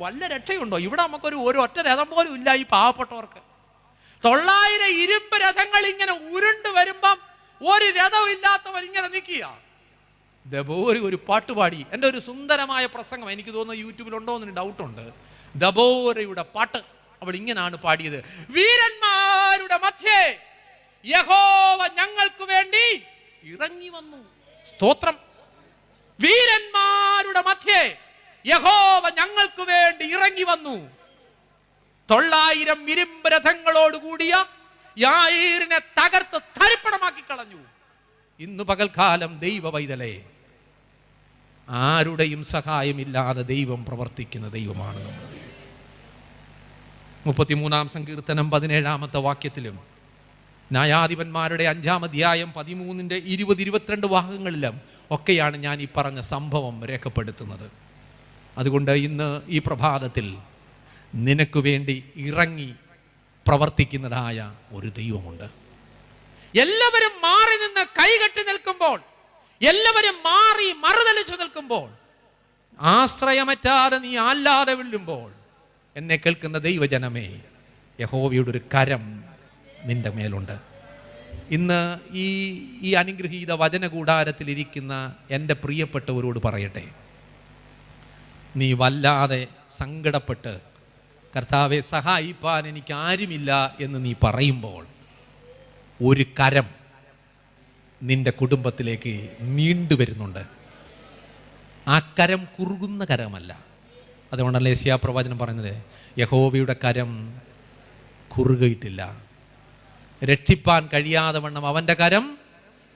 വല്ല രക്ഷയുണ്ടോ? ഇവിടെ നമുക്കൊരു ഒറ്റ രഥം പോലും ഇല്ല ഈ പാവപ്പെട്ടവർക്ക്. 900 ഇരുമ്പ് രഥങ്ങൾ ഇങ്ങനെ ഉരുണ്ട് വരുമ്പം ഒരു രഥം ഇല്ലാത്തവർ ഇങ്ങനെ നിൽക്കുക. ദബോര ഒരു പാട്ടുപാടി. എൻ്റെ ഒരു സുന്ദരമായ പ്രസംഗം, എനിക്ക് തോന്നുന്നു യൂട്യൂബിലുണ്ടോ എന്നൊരു ഡൗട്ടുണ്ട്. ദബോരയുടെ പാട്ട് അവൾ ഇങ്ങനാണ് പാടിയത്. വീരന്മാരുടെ മധ്യേ യഹോവ ഞങ്ങൾക്ക് വേണ്ടി ഇറങ്ങി വന്നു. സ്തോത്രം. വീരന്മാരുടെ മധ്യേ യഹോവ ഞങ്ങൾക്ക് വേണ്ടി ഇറങ്ങി വന്നു. 900 ഇരുമ്പ് രഥങ്ങളോട് കൂടിയ യായീരിനെ തകർത്ത് തരിപ്പണമാക്കി കളഞ്ഞു. ഇന്ന് പകൽക്കാലം ദൈവ പൈതലേ, ആരുടെയും സഹായമില്ലാതെ ദൈവം പ്രവർത്തിക്കുന്ന ദൈവമാണ് നമ്മുടെ ദൈവം. 33-ാം സങ്കീർത്തനം 17-ാമത്തെ വാക്യത്തിലും ന്യായാധിപന്മാരുടെ 5-ാം അധ്യായം 13-ന്റെ 20-22 വാക്യങ്ങളിലും ഒക്കെയാണ് ഞാൻ ഈ പറഞ്ഞ സംഭവം രേഖപ്പെടുത്തുന്നത്. അതുകൊണ്ട് ഇന്ന് ഈ പ്രഭാതത്തിൽ നിനക്ക് വേണ്ടി ഇറങ്ങി പ്രവർത്തിക്കുന്നതായ ഒരു ദൈവമുണ്ട്. എല്ലാവരും മാറി നിന്ന് കൈകെട്ടി നിൽക്കുമ്പോൾ, എല്ലാവരും മാറി മറുതലിച്ചു നിൽക്കുമ്പോൾ, ആശ്രയമറ്റാതെ നീ അല്ലാതെ വീഴുമ്പോൾ, എന്നെ കേൾക്കുന്ന ദൈവജനമേ, യഹോവയുടെ ഒരു കരം നിന്റെ മേലുണ്ട്. ഇന്ന് ഈ അനുഗ്രഹീത വചനകൂടാരത്തിലിരിക്കുന്ന എൻ്റെ പ്രിയപ്പെട്ടവരോട് പറയട്ടെ, നീ വല്ലാതെ സങ്കടപ്പെട്ട് കർത്താവെ സഹായിപ്പാൻ എനിക്ക് ആരുമില്ല എന്ന് നീ പറയുമ്പോൾ, ഒരു കരം നിന്റെ കുടുംബത്തിലേക്ക് നീണ്ടുവരുന്നുണ്ട്. ആ കരം കുറുകുന്ന കരമല്ല. അതുകൊണ്ടല്ലേ യെശയ്യാ പ്രവചനം പറയുന്നത്, യഹോവയുടെ കരം കുറുകിയിട്ടില്ല, രക്ഷിപ്പാൻ കഴിയാതെ വണ്ണം അവൻ്റെ കരം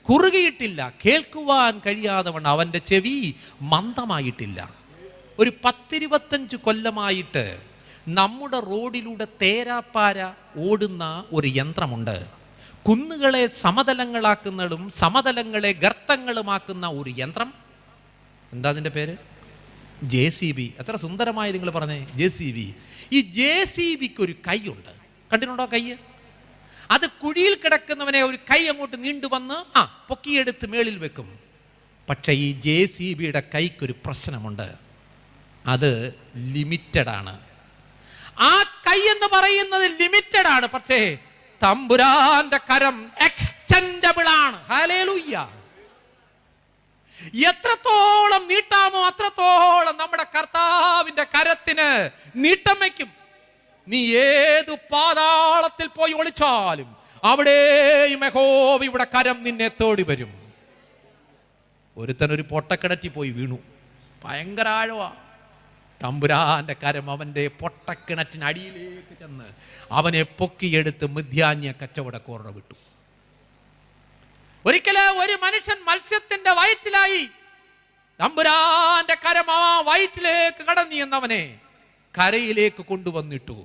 കുറുകിയിട്ടില്ല, കേൾക്കുവാൻ കഴിയാതെ വണ്ണം അവൻ്റെ ചെവി മന്ദമായിട്ടില്ല. ഒരു 10-25 കൊല്ലമായിട്ട് നമ്മുടെ റോഡിലൂടെ തേരാപ്പാര ഓടുന്ന ഒരു യന്ത്രമുണ്ട്. കുന്നുകളെ സമതലങ്ങളാക്കുന്നതും സമതലങ്ങളെ ഗർത്തങ്ങളുമാക്കുന്ന ഒരു യന്ത്രം. എന്താ അതിൻ്റെ പേര്? JCB. എത്ര സുന്ദരമായി നിങ്ങൾ പറഞ്ഞേ, JCB. ഈ JCBക്ക് ഒരു കൈയുണ്ട്. കണ്ടിട്ടുണ്ടോ കൈ? അത് കുഴിയിൽ കിടക്കുന്നവനെ ഒരു കൈ അങ്ങോട്ട് നീണ്ടു വന്ന് പൊക്കിയെടുത്ത് മേളിൽ വെക്കും. പക്ഷേ ഈ JCBയുടെ കൈക്കൊരു പ്രശ്നമുണ്ട്. അത് ലിമിറ്റഡാണ്. ആ കൈ എന്ന് പറയുന്നത് ലിമിറ്റഡ് ആണ്. പക്ഷേ തമ്പുരാന്റെ കരം എക്സ്റ്റെൻഡബിൾ ആണ്. ഹല്ലേലൂയ. എത്രത്തോളം നീട്ടാമോ അത്രത്തോളം നമ്മുടെ കർത്താവിന്റെ കരത്തിന് നീട്ടം വയ്ക്കും. നീ ഏത് പാതാളത്തിൽ പോയി ഒളിച്ചാലും അവിടെയും യഹോവയുടെ കരം നിന്നെ തേടി വരും. ഒരുത്തനൊരു പൊട്ടക്കിണറ്റിൽ പോയി വീണു, ഭയങ്കര ആഴവാ. തമ്പുരാന്റെ കരം അവൻ്റെ പൊട്ടക്കിണറ്റിനടിയിലേക്ക് ചെന്ന് അവനെ പൊക്കിയെടുത്ത് മിദ്യാന്യ കച്ചവടക്കാരുടെ വിട്ടു. ഒരിക്കല് ഒരു മനുഷ്യൻ മത്സ്യത്തിന്റെ വയറ്റിലായി. തമ്പുരാന്റെ കരം ആ വയറ്റിലേക്ക് കടന്നു എന്നവനെ കരയിലേക്ക് കൊണ്ടുവന്നിട്ടു.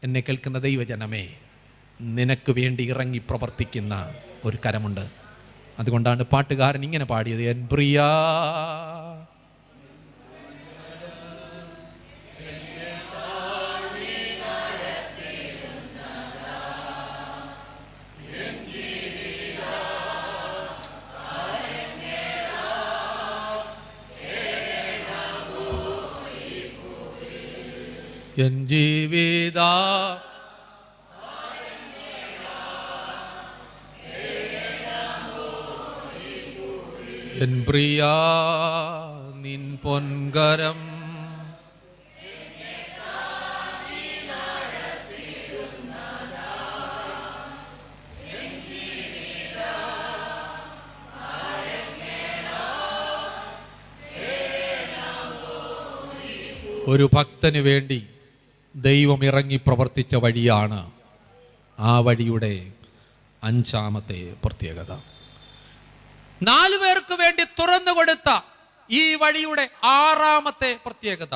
എന്നെ കേൾക്കുന്ന ദൈവജനമേ, നിനക്ക് വേണ്ടി ഇറങ്ങി പ്രവർത്തിക്കുന്ന ഒരു കരമുണ്ട്. അതുകൊണ്ടാണ് പാട്ടുകാരൻ ഇങ്ങനെ പാടിയത്, എൻ പ്രിയ എൻ ജീവിത എൻ പ്രിയ നിൻ പൊൻകരം ഒരു ഭക്തന് വേണ്ടി ദൈവം ഇറങ്ങി പ്രവർത്തിച്ച വഴിയാണ് ആ വഴിയുടെ 5ാമത്തെ പ്രത്യേകത. 4 പേർക്ക് വേണ്ടി തുറന്നു കൊടുത്ത ഈ വഴിയുടെ 6ാമത്തെ പ്രത്യേകത,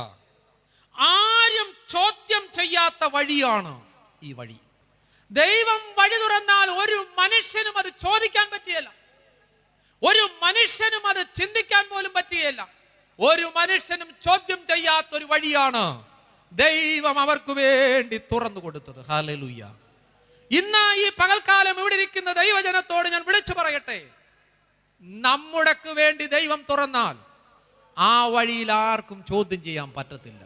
ആരും ചോദ്യം ചെയ്യാത്ത വഴിയാണ് ഈ വഴി. ദൈവം വഴി തുറന്നാൽ ഒരു മനുഷ്യനും അത് ചോദിക്കാൻ പറ്റിയല്ല, ഒരു മനുഷ്യനും അത് ചിന്തിക്കാൻ പോലും പറ്റിയല്ല, ഒരു മനുഷ്യനും ചോദ്യം ചെയ്യാത്തൊരു വഴിയാണ് ദൈവം അവർക്ക് വേണ്ടി തുറന്നു കൊടുത്തത്. ഹല്ലേലൂയ. ഇന്ന് ഈ പകൽക്കാലം ഇവിടെ ഇരിക്കുന്ന ദൈവജനത്തോട് ഞാൻ വിളിച്ചു പറയട്ടെ, നമ്മുടെക്ക് വേണ്ടി ദൈവം തുറന്നാൽ ആ വഴിയിൽ ആർക്കും ചോദ്യം ചെയ്യാൻ പറ്റത്തില്ല.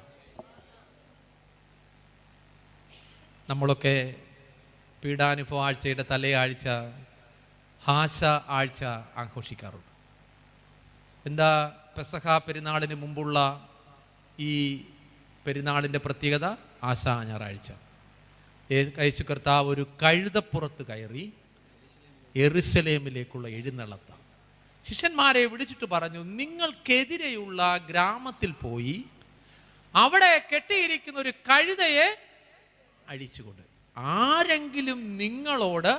നമ്മളൊക്കെ പീഡാനുഭവ ആഴ്ചയുടെ തലയാഴ്ച ഹാസ ആഴ്ച ആഘോഷിക്കാറുണ്ട്. എന്താ പെസഹ പെരുന്നാളിന് മുമ്പുള്ള ഈ പെരുന്നാളിൻ്റെ പ്രത്യേകത? ആശാ ഞായറാഴ്ച. യേശു കർത്താവ് ഒരു കഴുതപ്പുറത്ത് കയറി യെരുശലേമിലേക്കുള്ള എഴുന്നള്ളത്ത. ശിഷ്യന്മാരെ വിളിച്ചിട്ട് പറഞ്ഞു, നിങ്ങൾക്കെതിരെയുള്ള ഗ്രാമത്തിൽ പോയി അവിടെ കെട്ടിയിരിക്കുന്ന ഒരു കഴുതയെ അഴിച്ചുകൊണ്ട് ആരെങ്കിലും നിങ്ങളോട്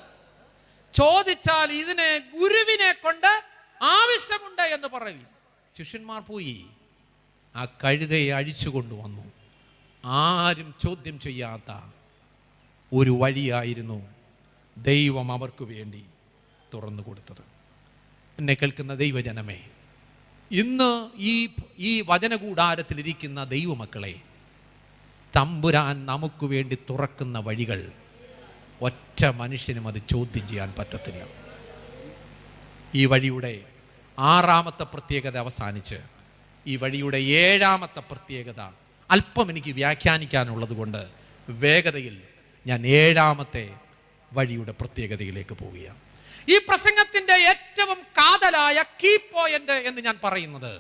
ചോദിച്ചാൽ ഇതിനെ ഗുരുവിനെ കൊണ്ട് ആവശ്യമുണ്ട് എന്ന് പറയും. ശിഷ്യന്മാർ പോയി ആ കഴുതയെ അഴിച്ചുകൊണ്ടുവന്നു. ആരും ചോദ്യം ചെയ്യാത്ത ഒരു വഴിയായിരുന്നു ദൈവം അവർക്ക് വേണ്ടി തുറന്നു കൊടുത്തത്. എന്നെ കേൾക്കുന്ന ദൈവജനമേ, ഇന്ന് ഈ വചനകൂടാരത്തിലിരിക്കുന്ന ദൈവമക്കളെ, തമ്പുരാൻ നമുക്ക് വേണ്ടി തുറക്കുന്ന വഴികൾ ഒറ്റ മനുഷ്യനും അത് ചോദ്യം ചെയ്യാൻ പറ്റത്തില്ല. ഈ വഴിയുടെ 6ാമത്തെ പ്രത്യേകത അവസാനിച്ച് ഈ വഴിയുടെ 7ാമത്തെ പ്രത്യേകത അല്പം എനിക്ക് വ്യാഖ്യാനിക്കാനുള്ളത് കൊണ്ട് വേഗതയിൽ ഞാൻ 7ാമത്തെ വഴിയുടെ പ്രത്യേകതയിലേക്ക് പോവുകയാണ്. ഈ പ്രസംഗത്തിന്റെ ഏറ്റവും കാതലായ കീ പോയിന്റ് എന്ന് ഞാൻ പറയുന്നത്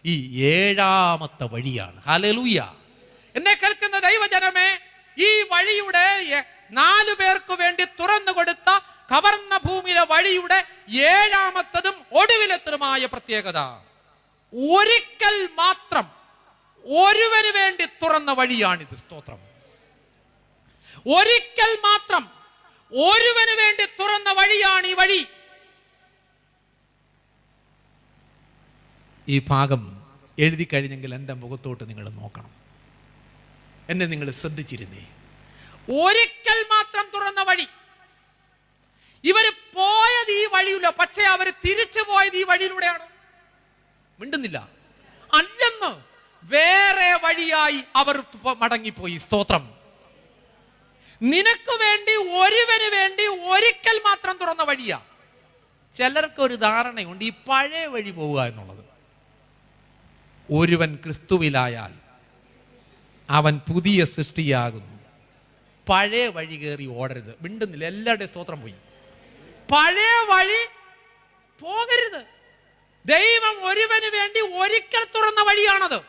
ഈ 7ാമത്തെ വഴിയാണ്. ഹല്ലേലൂയ. എന്നെ കേൾക്കുന്ന ദൈവജനമേ, ഈ വഴിയുടെ 4 പേർക്ക് വേണ്ടി തുറന്നു കൊടുത്ത കവർന്ന ഭൂമിയിലെ വഴിയുടെ 7ാമത്തതും ഒടുവിലത്തതുമായ പ്രത്യേകത, ഒരിക്കൽ മാത്രം ഒരുവന് വേണ്ടി തുറന്ന വഴിയാണിത്. സ്തോത്രം. ഒരിക്കൽ മാത്രം ഒരുവന് വേണ്ടി തുറന്ന വഴിയാണ് ഈ വഴി. ഈ ഭാഗം എഴുതി കഴിഞ്ഞെങ്കിൽ എൻ്റെ മുഖത്തോട്ട് നിങ്ങൾ നോക്കണം. എന്നെ നിങ്ങൾ ശ്രദ്ധിച്ചിരുന്നേ. ഒരിക്കൽ മാത്രം തുറന്ന വഴി. ഇവര് പോയത് ഈ വഴിയില്ല, പക്ഷേ അവർ തിരിച്ചു പോയത് ഈ വഴിയിലൂടെയാണ്. മിണ്ടുന്നില്ല. അല്ലെന്ന് വേറെ വഴിയായി അവർ മടങ്ങിപ്പോയി. സ്തോത്രം. നിനക്ക് വേണ്ടി ഒരുവന് വേണ്ടി ഒരിക്കൽ മാത്രം തുറന്ന വഴിയാ. ചിലർക്ക് ഒരു ധാരണയുണ്ട് ഈ പഴയ വഴി പോവുക എന്നുള്ളത്. ഒരുവൻ ക്രിസ്തുവിലായാൽ അവൻ പുതിയ സൃഷ്ടിയാകുന്നു. പഴയ വഴി കയറി ഓടരുത്. മിണ്ടുന്നില്ല. എല്ലാവരുടെയും സ്തോത്രം പോയി. പഴയ വഴി പോകരുത്. ദൈവം ഒരുവന് വേണ്ടി ഒരിക്കൽ തുറന്ന വഴിയാണത്.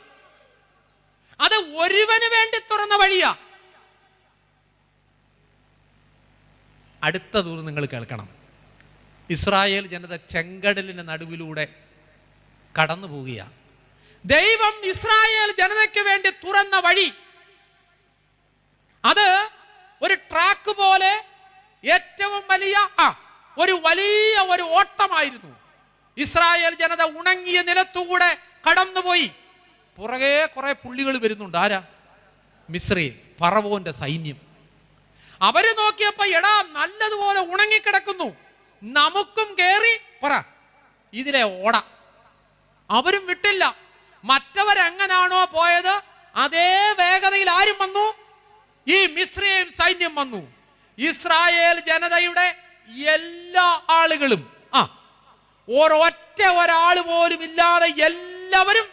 അത് ഒരുവന് വേണ്ടി തുറന്ന വഴിയാ. അടുത്ത ദൂരം നിങ്ങൾ കേൾക്കണം. ഇസ്രായേൽ ജനത ചെങ്കടലിന്റെ നടുവിലൂടെ കടന്നു പോവുകയാണ്. ദൈവം ഇസ്രായേൽ ജനതയ്ക്ക് വേണ്ടി തുറന്ന വഴി അത് ഒരു ട്രാക്ക് പോലെ ഏറ്റവും വലിയ ഒരു ഓട്ടമായിരുന്നു. ഇസ്രായേൽ ജനത ഉണങ്ങിയ നിലത്തുകൂടെ കടന്നുപോയി. പുറകെ കുറെ പുള്ളികൾ വരുന്നുണ്ട്. ആരാ? മിസ്രൈം, ഫറവോന്റെ സൈന്യം. അവര് നോക്കിയപ്പോ എടാ നല്ലതുപോലെ ഉണങ്ങിക്കിടക്കുന്നു, നമുക്കും കേറി ഇതിലെ ഓട. അവരും വിട്ടില്ല. മറ്റവരെങ്ങനാണോ പോയത് അതേ വേഗതയിൽ ആരും വന്നു? ഈ മിസ്രൈം സൈന്യം വന്നു. ഇസ്രായേൽ ജനതയുടെ എല്ലാ ആളുകളും ഒരാൾ പോലും ഇല്ലാതെ എല്ലാവരും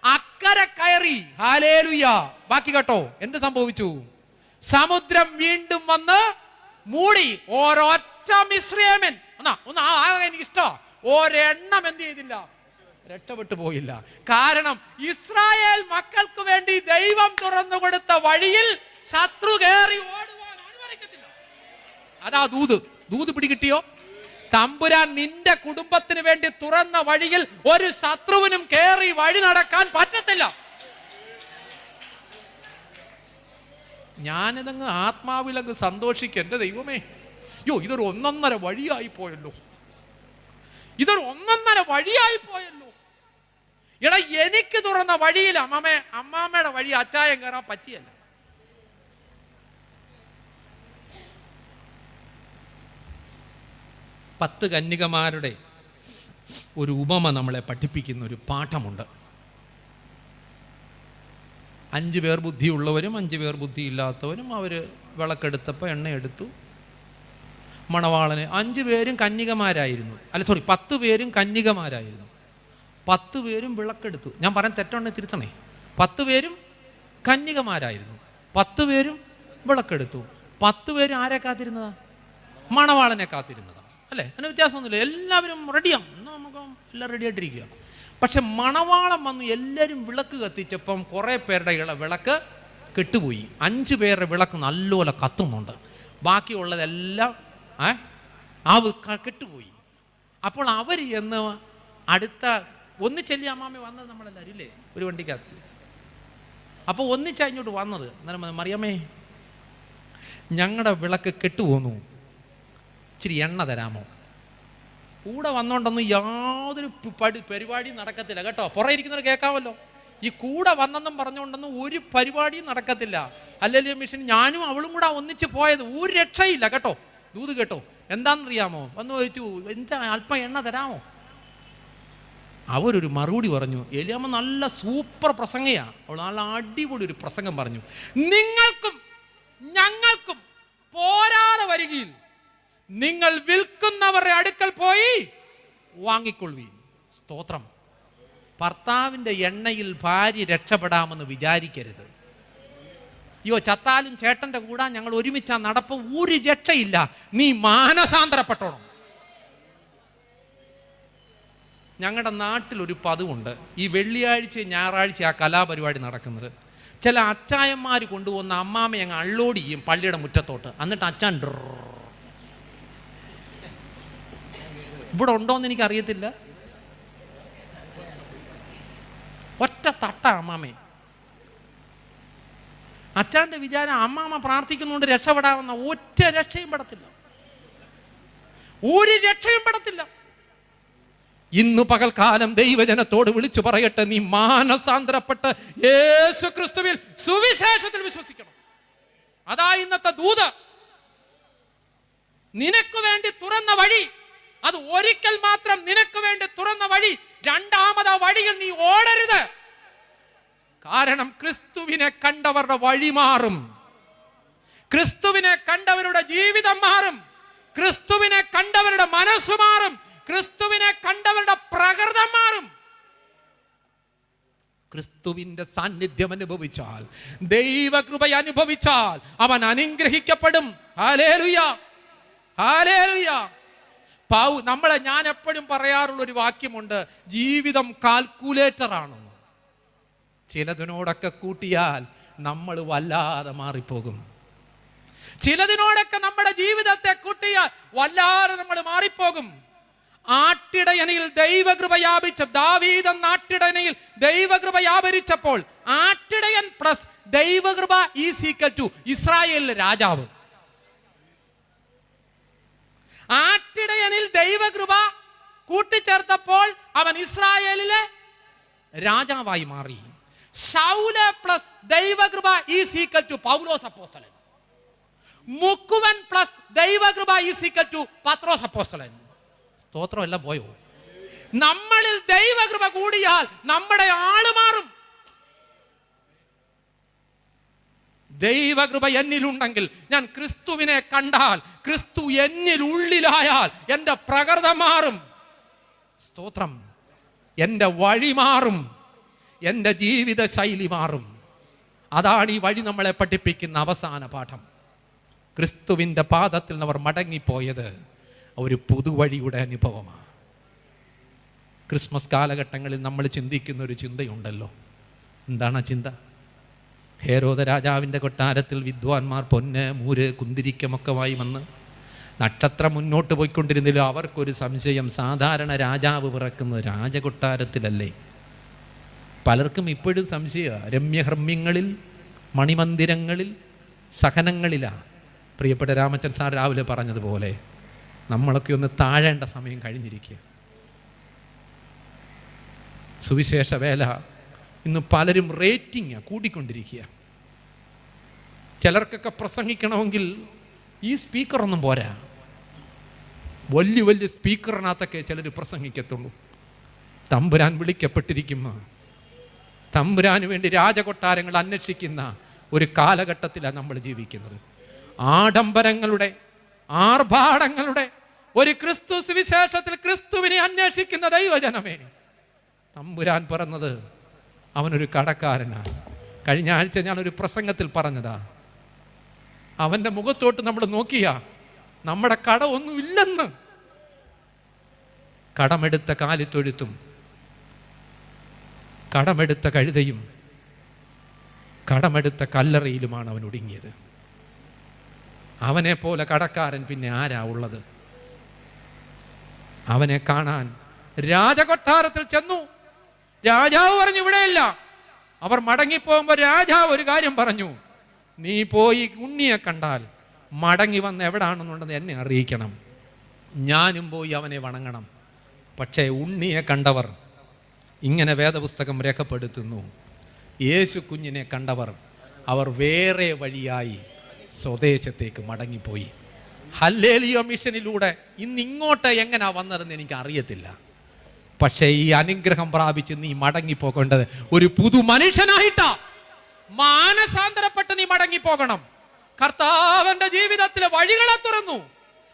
അക്കരെ കയറി. ഹല്ലേലൂയ. ബാക്കി കേട്ടോ എന്ത് സംഭവിച്ചു? സമുദ്രം വീണ്ടും വന്ന് മൂടി. ഒരൊറ്റ മിസ്രൈമൻ എനിക്ക് ഇഷ്ടം ഒരെണ്ണം എന്ത് ചെയ്തില്ല, രക്ഷപ്പെട്ടു പോയില്ല. കാരണം ഇസ്രായേൽ മക്കൾക്ക് വേണ്ടി ദൈവം തുറന്നു കൊടുത്ത വഴിയിൽ ശത്രു കയറി ഓടുവാൻ അനുവദിക്കത്തില്ല. അതാ ദൂത് പിടികിട്ടിയോ? തമ്പുരാൻ നിന്റെ കുടുംബത്തിന് വേണ്ടി തുറന്ന വഴിയിൽ ഒരു ശത്രുവിനും കയറി വഴി നടക്കാൻ പറ്റത്തില്ല. ഞാനിതങ്ങ് ആത്മാവിലങ്ങ് സന്തോഷിക്കും. എൻ്റെ ദൈവമേ, ഇതൊരു ഒന്നൊന്നര വഴിയായി പോയല്ലോ, എടാ എനിക്ക് തുറന്ന വഴിയിൽ അമ്മാമ്മയുടെ വഴി അച്ചായം കയറാൻ പറ്റിയല്ല. പത്ത് കന്യകമാരുടെ ഒരു ഉപമ നമ്മളെ പഠിപ്പിക്കുന്ന ഒരു പാഠമുണ്ട്. 5 പേർ ബുദ്ധിയുള്ളവരും 5 പേർ ബുദ്ധിയില്ലാത്തവരും അവർ വിളക്കെടുത്തപ്പോൾ എണ്ണയെടുത്തു. മണവാളന് 5 പേരും കന്യകമാരായിരുന്നു, 10 പേരും കന്യകമാരായിരുന്നു. 10 പേരും വിളക്കെടുത്തു. ഞാൻ പറയാൻ തെറ്റുണ്ടെങ്കിൽ തിരുത്തണേ. 10 പേരും കന്യകമാരായിരുന്നു, 10 പേരും വിളക്കെടുത്തു. 10 പേരും ആരെ കാത്തിരുന്നതാ? മണവാളനെ കാത്തിരുന്നതാ, അല്ലേ? അതിന് വ്യത്യാസമൊന്നുമില്ല. എല്ലാവരും റെഡിയാണ്, നമുക്ക് എല്ലാം റെഡി ആയിട്ടിരിക്കുക. പക്ഷെ മണവാളം വന്നു, എല്ലാവരും വിളക്ക് കത്തിച്ചപ്പം കുറേ പേരുടെ വിളക്ക് കെട്ടുപോയി. 5 പേരുടെ വിളക്ക് നല്ലപോലെ കത്തുന്നുണ്ട്, ബാക്കിയുള്ളതെല്ലാം കെട്ടുപോയി. അപ്പോൾ അവർ എന്ന് അടുത്ത ഒന്നിച്ചെല്ലി അമ്മാമ്മ വന്നത് നമ്മളെല്ലാവരും ഇല്ലേ, ഒരു വണ്ടിക്കകത്ത്. അപ്പോൾ ഒന്നിച്ചാ ഇങ്ങോട്ട് വന്നത്. അന്നേരം മറിയാമ്മേ, ഞങ്ങളുടെ വിളക്ക് കെട്ടുപോന്നു, ഇച്ചിരി എണ്ണ തരാമോ? കൂടെ വന്നോണ്ടൊന്നും യാതൊരു പരിപാടിയും നടക്കത്തില്ല കേട്ടോ. പുറകെ ഇരിക്കുന്നവർ കേൾക്കാമല്ലോ. ഈ കൂടെ വന്നെന്നും പറഞ്ഞുകൊണ്ടൊന്നും ഒരു പരിപാടിയും നടക്കത്തില്ല. അല്ലെങ്കിൽ മിഷൻ ഞാനും അവളും കൂടെ ഒന്നിച്ച് പോയത്, ഒരു രക്ഷയില്ല കേട്ടോ. ദൂത് കേട്ടോ, എന്താണെന്നറിയാമോ? വന്ന് ചോദിച്ചു, എന്താ അല്പം എണ്ണ തരാമോ? അവരൊരു മറുപടി പറഞ്ഞു. എലിയാമ്മ നല്ല സൂപ്പർ പ്രസംഗയാ, അവൾ നല്ല അടിപൊളി ഒരു പ്രസംഗം പറഞ്ഞു. നിങ്ങൾക്കും ഞങ്ങൾക്കും പോരാതെ വരികയിൽ നിങ്ങൾ വിൽക്കുന്നവരുടെ അടുക്കൽ പോയി വാങ്ങിക്കൊള്ളുവീൻ. സ്തോത്രം. ഭർത്താവിൻ്റെ എണ്ണയിൽ ഭാര്യ രക്ഷപ്പെടാമെന്ന് വിചാരിക്കരുത്. ചത്താലും ചേട്ടൻ്റെ കൂടെ ഞങ്ങൾ ഒരുമിച്ചാ നടപ്പ്, ഒരു രക്ഷയില്ല. നീ മാനസാന്തരപ്പെട്ടോണം. ഞങ്ങളുടെ നാട്ടിലൊരു പതിവുണ്ട്, ഈ വെള്ളിയാഴ്ച ഞായറാഴ്ച ആ കലാപരിപാടി നടക്കുന്നത്. ചില അച്ചായന്മാർ കൊണ്ടുവന്ന അമ്മാമ്മ ഞങ്ങൾ അൺലോഡ് ചെയ്യും പള്ളിയുടെ മുറ്റത്തോട്ട്. എന്നിട്ട് അച്ചാൻ ഇവിടെ ഉണ്ടോയെന്ന് എനിക്കറിയത്തില്ല, ഒറ്റ തട്ട അമ്മാമ്മേ. അച്ചാൻ്റെ വിചാരം അമ്മാമ്മ പ്രാർത്ഥിക്കുന്നുകൊണ്ട് രക്ഷപ്പെടാമെന്ന. ഒറ്റ രക്ഷയും പെടത്തില്ല, ഒരു രക്ഷയും പെടത്തില്ല. ഇന്ന് പകൽക്കാലം ദൈവജനത്തോട് വിളിച്ചു പറയട്ടെ, നീ മാനസാന്തരപ്പെട്ട് യേശു ക്രിസ്തുവിൽ സുവിശേഷത്തിൽ വിശ്വസിക്കണം. അതാ ഇന്നത്തെ ദൂത്. നിനക്ക് വേണ്ടി തുറന്ന വഴി, അത് ഒരിക്കൽ മാത്രം നിനക്ക് വേണ്ടി തുറന്ന വഴി. രണ്ടാമത് ആ വഴിയിൽ നീ ഓടരുത്. കാരണം ക്രിസ്തുവിനെ കണ്ടവരുടെ വഴി മാറും, ക്രിസ്തുവിനെ കണ്ടവരുടെ ജീവിതം മാറും, ക്രിസ്തുവിനെ കണ്ടവരുടെ മനസ്സ് മാറും, ക്രിസ്തുവിനെ കണ്ടവരുടെ പ്രകൃതം മാറും. ക്രിസ്തുവിന്റെ സാന്നിധ്യം അനുഭവിച്ചാൽ, ദൈവകൃപ അനുഭവിച്ചാൽ അവൻ അനുഗ്രഹിക്കപ്പെടും. ഹല്ലേലൂയ, ഹല്ലേലൂയ. ഞാൻ എപ്പോഴും പറയാറുള്ളൊരു വാക്യമുണ്ട്, ജീവിതം കാൽക്കുലേറ്റർ ആണെന്ന്. ചിലതിനോടൊക്കെ കൂട്ടിയാൽ നമ്മൾ വല്ലാതെ മാറിപ്പോകും. ചിലതിനോടൊക്കെ നമ്മുടെ ജീവിതത്തെ കൂട്ടിയാൽ വല്ലാതെ നമ്മൾ മാറിപ്പോകും. ആട്ടിടയനയിൽ ദൈവകൃപ വ്യാപിച്ച ദാവീദ് എന്ന ആട്ടിടയനയിൽ ദൈവകൃപ വ്യാപരിച്ചപ്പോൾ ആട്ടിടയൻ പ്ലസ് ദൈവകൃപ ഈസ് ഈക്വൽ ടു ഇസ്രായേലിലെ രാജാവ്. ആട്ടിടയനിൽ ദൈവകൃപ കൂട്ടിച്ചേർത്തപ്പോൾ അവൻ ഇസ്രായേലിലെ രാജാവായി മാറി. ശൗല് പ്ലസ് ദൈവകൃപ ഈസ് ഈക്വൽ ടു പൗലോസ് അപ്പോസ്തലൻ. മുക്കുവൻ പ്ലസ് ദൈവകൃപ ഈസ് ഈക്വൽ ടു പത്രോസ് അപ്പോസ്തലൻ. സ്തോത്രം എല്ലാം പോയോ? നമ്മളിൽ ദൈവകൃപ കൂടിയാൽ നമ്മുടെ ആള് മാറും. ദൈവകൃപ എന്നിലുണ്ടെങ്കിൽ, ഞാൻ ക്രിസ്തുവിനെ കണ്ടാൽ, ക്രിസ്തു എന്നിൽ ഉള്ളിലായാൽ എൻ്റെ പ്രകൃതം മാറും. സ്തോത്രം. എൻ്റെ വഴി മാറും, എൻ്റെ ജീവിത ശൈലി മാറും. അതാണ് ഈ വഴി നമ്മളെ പഠിപ്പിക്കുന്ന അവസാന പാഠം. ക്രിസ്തുവിൻ്റെ പാദത്തിൽ അവർ മടങ്ങിപ്പോയത് ഒരു പുതുവഴിയുടെ അനുഭവമാണ്. ക്രിസ്മസ് കാലഘട്ടങ്ങളിൽ നമ്മൾ ചിന്തിക്കുന്ന ഒരു ചിന്തയുണ്ടല്ലോ. എന്താണ് ആ ചിന്ത? ഹേരോദ രാജാവിൻ്റെ കൊട്ടാരത്തിൽ വിദ്വാൻമാർ പൊന്ന്, മൂര്, കുന്തിരിക്കമൊക്കെമായി വന്ന് നക്ഷത്രം മുന്നോട്ട് പോയിക്കൊണ്ടിരുന്നില്ല. അവർക്കൊരു സംശയം, സാധാരണ രാജാവ് പിറക്കുന്നത് രാജകൊട്ടാരത്തിലല്ലേ? പലർക്കും ഇപ്പോഴും സംശയമാണ്. രമ്യഹർമ്മ്യങ്ങളിൽ, മണിമന്ദിരങ്ങളിൽ, സഹനങ്ങളിലാണ്. പ്രിയപ്പെട്ട രാമച്ചൻ സാർ രാവിലെ പറഞ്ഞതുപോലെ നമ്മളൊക്കെ ഒന്ന് താഴേണ്ട സമയം കഴിഞ്ഞിരിക്കുക. സുവിശേഷ വേല ഇന്ന് പലരും റേറ്റിംഗ് കൂടിക്കൊണ്ടിരിക്കുക. ചിലർക്കൊക്കെ പ്രസംഗിക്കണമെങ്കിൽ ഈ സ്പീക്കറൊന്നും പോരാ, വലിയ വലിയ സ്പീക്കറിനകത്തൊക്കെ ചിലർ പ്രസംഗിക്കത്തുള്ളൂ. തമ്പുരാൻ വിളിക്കപ്പെട്ടിരിക്കുന്ന, തമ്പുരാന് വേണ്ടി രാജകൊട്ടാരങ്ങൾ അന്വേഷിക്കുന്ന ഒരു കാലഘട്ടത്തിലാണ് നമ്മൾ ജീവിക്കുന്നത്. ആഡംബരങ്ങളുടെ, ആർഭാടങ്ങളുടെ ഒരു ക്രിസ്തു സുവിശേഷത്തിൽ ക്രിസ്തുവിനെ അന്വേഷിക്കുന്ന ദൈവജനമേ, തമ്പുരാൻ പറഞ്ഞത് അവനൊരു കടക്കാരനാണ്. കഴിഞ്ഞ ആഴ്ച ഞാനൊരു പ്രസംഗത്തിൽ പറഞ്ഞതാ, അവൻ്റെ മുഖത്തോട്ട് നമ്മൾ നോക്കിയാ നമ്മുടെ കട ഒന്നുമില്ലെന്ന്. കടമെടുത്ത കാലിത്തൊഴുത്തും കടമെടുത്ത കഴുതയും കടമെടുത്ത കല്ലറയിലുമാണ് അവൻ ഒടുങ്ങിയത്. അവനെ പോലെ കടക്കാരൻ പിന്നെ ആരാ ഉള്ളത്? അവനെ കാണാൻ രാജകൊട്ടാരത്തിൽ ചെന്നു. രാജാവ് പറഞ്ഞു ഇവിടെയല്ല. അവർ മടങ്ങിപ്പോകുമ്പോൾ രാജാവ് ഒരു കാര്യം പറഞ്ഞു, നീ പോയി ഉണ്ണിയെ കണ്ടാൽ മടങ്ങി വന്ന് എവിടാണെന്നുള്ളത് എന്നെ അറിയിക്കണം, ഞാനും പോയി അവനെ വണങ്ങണം. പക്ഷേ ഉണ്ണിയെ കണ്ടവർ, ഇങ്ങനെ വേദപുസ്തകം രേഖപ്പെടുത്തുന്നു, യേശു കുഞ്ഞിനെ കണ്ടവർ അവർ വേറെ വഴിയായി സ്വദേശത്തേക്ക് മടങ്ങിപ്പോയി. ഹല്ലേലൂയ മിഷനിലൂടെ ഇന്ന് ഇങ്ങോട്ട് എങ്ങനെയാ വന്നതെന്ന് എനിക്ക് അറിയത്തില്ല. പക്ഷേ ഈ അനുഗ്രഹം പ്രാപിച്ച് നീ മടങ്ങിപ്പോകേണ്ടത് ഒരു പുതു മനുഷ്യനായിട്ടാ. മാനസാന്തരപ്പെട്ട് നീ മടങ്ങിപ്പോകണം. കർത്താവിന്റെ ജീവിതത്തിലെ വഴികളെ തുറന്നു.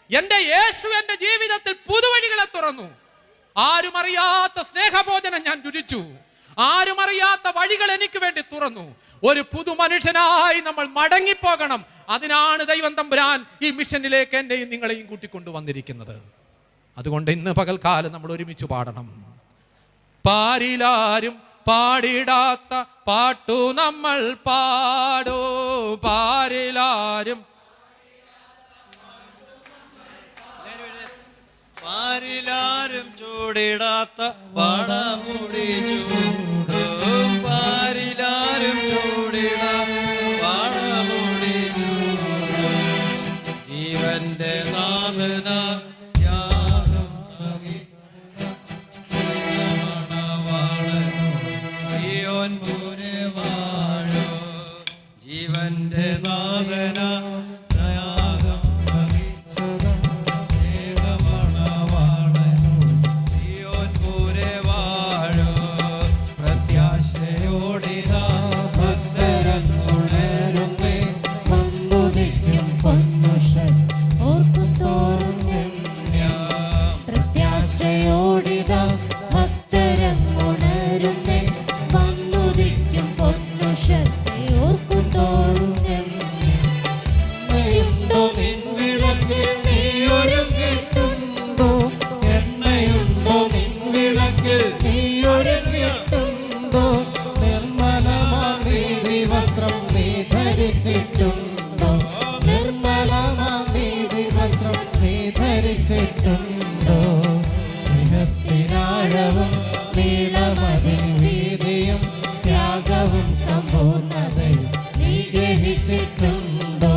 എൻ്റെ യേശു എൻ്റെ ജീവിതത്തിൽ പുതുവഴികളെ തുറന്നു. ആരും അറിയാത്ത സ്നേഹഭോജനം ഞാൻ രുചിച്ചു. ആരും അറിയാത്ത വഴികൾ എനിക്ക് വേണ്ടി തുറന്നു. ഒരു പുതു മനുഷ്യനായി നമ്മൾ മടങ്ങിപ്പോകണം. അതിനാണ് ദൈവം തമ്പുരാൻ ഈ മിഷനിലേക്ക് എന്നെയും നിങ്ങളെയും കൂട്ടിക്കൊണ്ടു വന്നിരിക്കുന്നത്. അതുകൊണ്ട് ഇന്ന് പകൽക്കാലം നമ്മൾ ഒരുമിച്ച് പാടണം. പാരിലാരും പാടിടാത്ത പാട്ടു നമ്മൾ പാടോ, പാരിലാരും പാരിലാരും ചൂടിടാത്ത പാടമുടി ചൂടും, പാരിലാരും ചൂടിടാത്ത പാടമുടി ചൂടും. ജീവന്റെ നാഥന ജീവന്റെ നാഥന സ്നേഹത്തിനാഴവും നീളമതിൽ വീതിയും ത്യാഗവും സമ്പൂർണ്ണതയും നീ ഗ്രഹിച്ചിട്ടുണ്ടോ?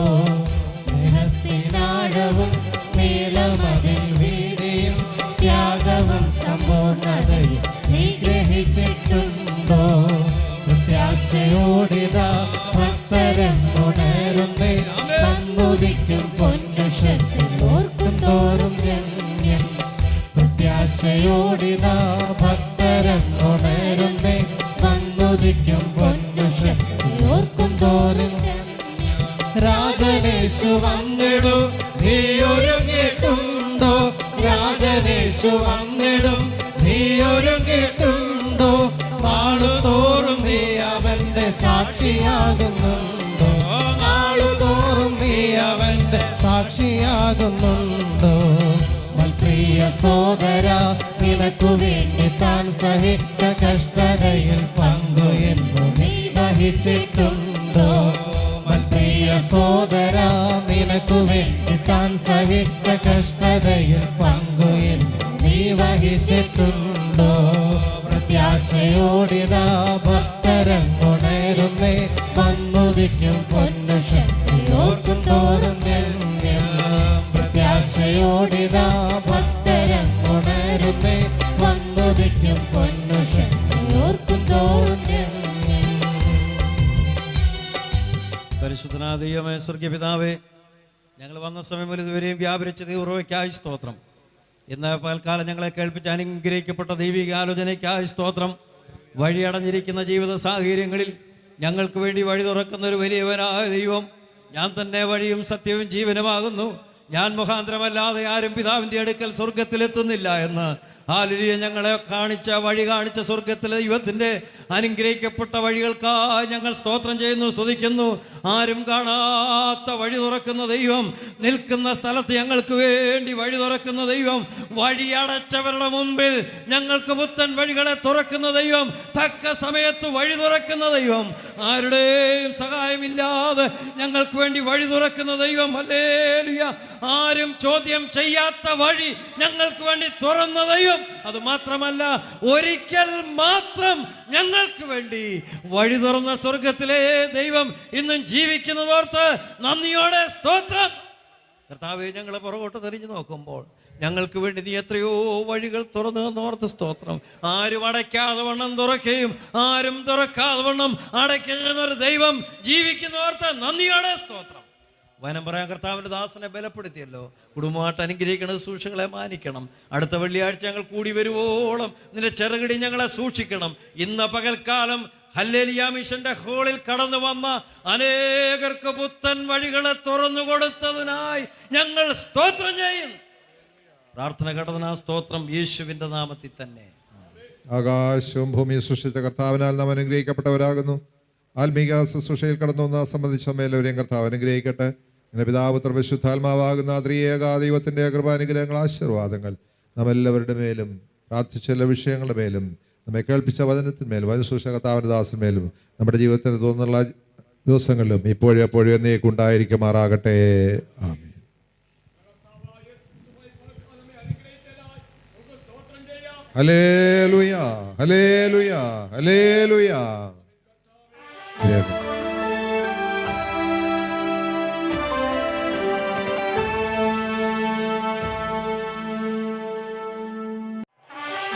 സ്നേഹത്തിനാഴവും നീളമതിൽ വീതിയും ത്യാഗവും സമ്പൂർണ്ണതയും നീ ഗ്രഹിച്ചിട്ടുണ്ടോ? പ്രത്യാശയോടിതാ ഭക്തരം ഉണരുന്നേ, സന്തുതിക്കും പൊന്നുഷസ്സിൽ ഓർക്കും തോറും രമ്യം. പ്രത്യാശയോടിതാ ഭക്തരം ഉണരുന്നേ, സന്തുതിക്കും പൊന്നുഷസ്സിൽ ഓർക്കും തോറും രമ്യം. രാജനേശു വന്നിടും നീ ഒരുങ്ങിയിട്ടുണ്ടോ? രാജനേശു വന്നിടും നീ ഒരുങ്ങിയിട്ടുണ്ടോ? നാളുതോറും നീ അവന്റെ സാക്ഷിയാകുന്നുണ്ടോ? നാളുതോറും നീ അവന്റെ സാക്ഷിയാകുന്നുണ്ടോ? പ്രിയ സോദര, നിനക്കു വേണ്ടി താൻ സഹിച്ച കഷ്ടതയിൽ പങ്കു എന്നു നീ വഹിച്ചിട്ടുണ്ടോ? പ്രിയ സോദര, നിനക്കു വേണ്ടി താൻ സഹിച്ച കഷ്ടതയിൽ പങ്കു എന്നു നീ വഹിച്ചിട്ടുണ്ടോ? പ്രത്യാശയോടിതാ ഭക്തരം ഉണരുന്നേ, വന്നുദിക്കും പൊന്നുഷസ്സിൽ പരിശുദ്ധനായ ദൈവമേ, സ്വർഗ്ഗീയ പിതാവേ, ഞങ്ങൾ വന്ന സമയം മുതൽ ഇതുവരെയും വ്യാപരിച്ച ദൈവയ്ക്കായി സ്തോത്രം. ഇന്ന് പൽക്കാലം ഞങ്ങളെ കേൾപ്പിച്ച അനുഗ്രഹിക്കപ്പെട്ട ദൈവിക ആലോചനയ്ക്കായി സ്തോത്രം. വഴിയടഞ്ഞിരിക്കുന്ന ജീവിത സാഹചര്യങ്ങളിൽ ഞങ്ങൾക്ക് വേണ്ടി വഴി തുറക്കുന്ന ഒരു വലിയവനായ ദൈവം, ഞാൻ തന്നെ വഴിയും സത്യവും ജീവനുമാകുന്നു, ഞാൻ മുഖാന്തരമല്ലാതെ ആരും പിതാവിൻ്റെ അടുക്കൽ സ്വർഗത്തിലെത്തുന്നില്ല എന്ന് ഹല്ലേലൂയ ഞങ്ങളെ വഴി കാണിച്ച സ്വർഗത്തിലെ ദൈവത്തിൻ്റെ അനുഗ്രഹിക്കപ്പെട്ട വഴികൾക്കായി ഞങ്ങൾ സ്തോത്രം ചെയ്യുന്നു, സ്തുതിക്കുന്നു. ആരും കാണാത്ത വഴി തുറക്കുന്ന ദൈവം, നിൽക്കുന്ന സ്ഥലത്ത് ഞങ്ങൾക്ക് വേണ്ടി വഴി തുറക്കുന്ന ദൈവം, വഴിയടച്ചവരുടെ മുമ്പിൽ ഞങ്ങൾക്ക് പുത്തൻ വഴികളെ തുറക്കുന്ന ദൈവം, തക്ക സമയത്ത് വഴി തുറക്കുന്ന ദൈവം, ആരുടെയും സഹായമില്ലാതെ ഞങ്ങൾക്ക് വേണ്ടി വഴി തുറക്കുന്ന ദൈവം. ഹല്ലേലൂയ. ആരും ചോദ്യം ചെയ്യാത്ത വഴി ഞങ്ങൾക്ക് വേണ്ടി തുറന്ന ദൈവം. അത് മാത്രമല്ല, ഒരിക്കൽ മാത്രം ഞങ്ങൾക്ക് വേണ്ടി വഴി തുറന്ന സ്വർഗത്തിലെ ദൈവം ഇന്നും ജീവിക്കുന്നതോർത്ത് നന്ദിയോടെ സ്തോത്രം. കർത്താവേ, ഞങ്ങളെ പുറകോട്ട് തിരിഞ്ഞു നോക്കുമ്പോൾ ഞങ്ങൾക്ക് വേണ്ടി നീ എത്രയോ വഴികൾ തുറന്നു എന്നോർത്ത് സ്തോത്രം. ആരും അടയ്ക്കാതെ വണ്ണം തുറക്കുകയും ആരും തുറക്കാതെ വണ്ണം അടയ്ക്കുന്നൊരു ദൈവം ജീവിക്കുന്നോർത്ത് നന്ദിയോടെ സ്തോത്രം. വനം പറയാൻ കർത്താവിൻ്റെ ദാസനെ ബലപ്പെടുത്തിയല്ലോ. കുടുംബമായിട്ട് അനുഗ്രഹിക്കണം, സൂക്ഷികളെ മാനിക്കണം. അടുത്ത വെള്ളിയാഴ്ച ഞങ്ങൾ കൂടി വരുവോളം നിന്റെ ചെറുകിടി ഞങ്ങളെ സൂക്ഷിക്കണം. ഇന്ന് പകൽക്കാലം ഹല്ലേലൂയ മിഷന്റെ ഹോളിൽ കടന്നു വന്ന അനേകർക്ക് പുത്തൻ വഴികളെ തുറന്നു കൊടുത്തതിനായി ഞങ്ങൾ സ്തോത്രം ചെയ്യുന്നു. പ്രാർത്ഥന കടന്ന സ്തോത്രം യേശുവിന്റെ നാമത്തിൽ തന്നെ. ആകാശവും ഭൂമിയും സൃഷ്ടിച്ച കർത്താവിനാൽ നാം അനുഗ്രഹിക്കപ്പെട്ടവരാകുന്നു. ആത്മീക ശുശ്രൂഷയിൽ കടന്നു വന്ന സംബന്ധിച്ച മേലവരെയും കർത്താവ് അനുഗ്രഹിക്കട്ടെ. എൻ്റെ പിതാപുത്ര വിശുദ്ധാത്മാവാകുന്ന ത്രിയേക ദൈവത്തിൻ്റെ കൃപാനുഗ്രഹങ്ങൾ, ആശീർവാദങ്ങൾ നാം എല്ലാവരുടെ മേലും, പ്രാർത്ഥിച്ച എല്ലാ വിഷയങ്ങളുടെ മേലും, നമ്മെ കേൾപ്പിച്ച വചനത്തിന്മേലും, വചനശുശ്രൂഷ കർത്താവിൻ്റെ ദാസന്മേലും, നമ്മുടെ ജീവിതത്തിന് തോന്നുന്ന ദിവസങ്ങളിലും ഇപ്പോഴും എപ്പോഴും എന്നേക്കും ഉണ്ടായിരിക്കുമാറാകട്ടെ. ആമേൻ. ഹല്ലേലൂയ, ഹല്ലേലൂയ, ഹല്ലേലൂയ.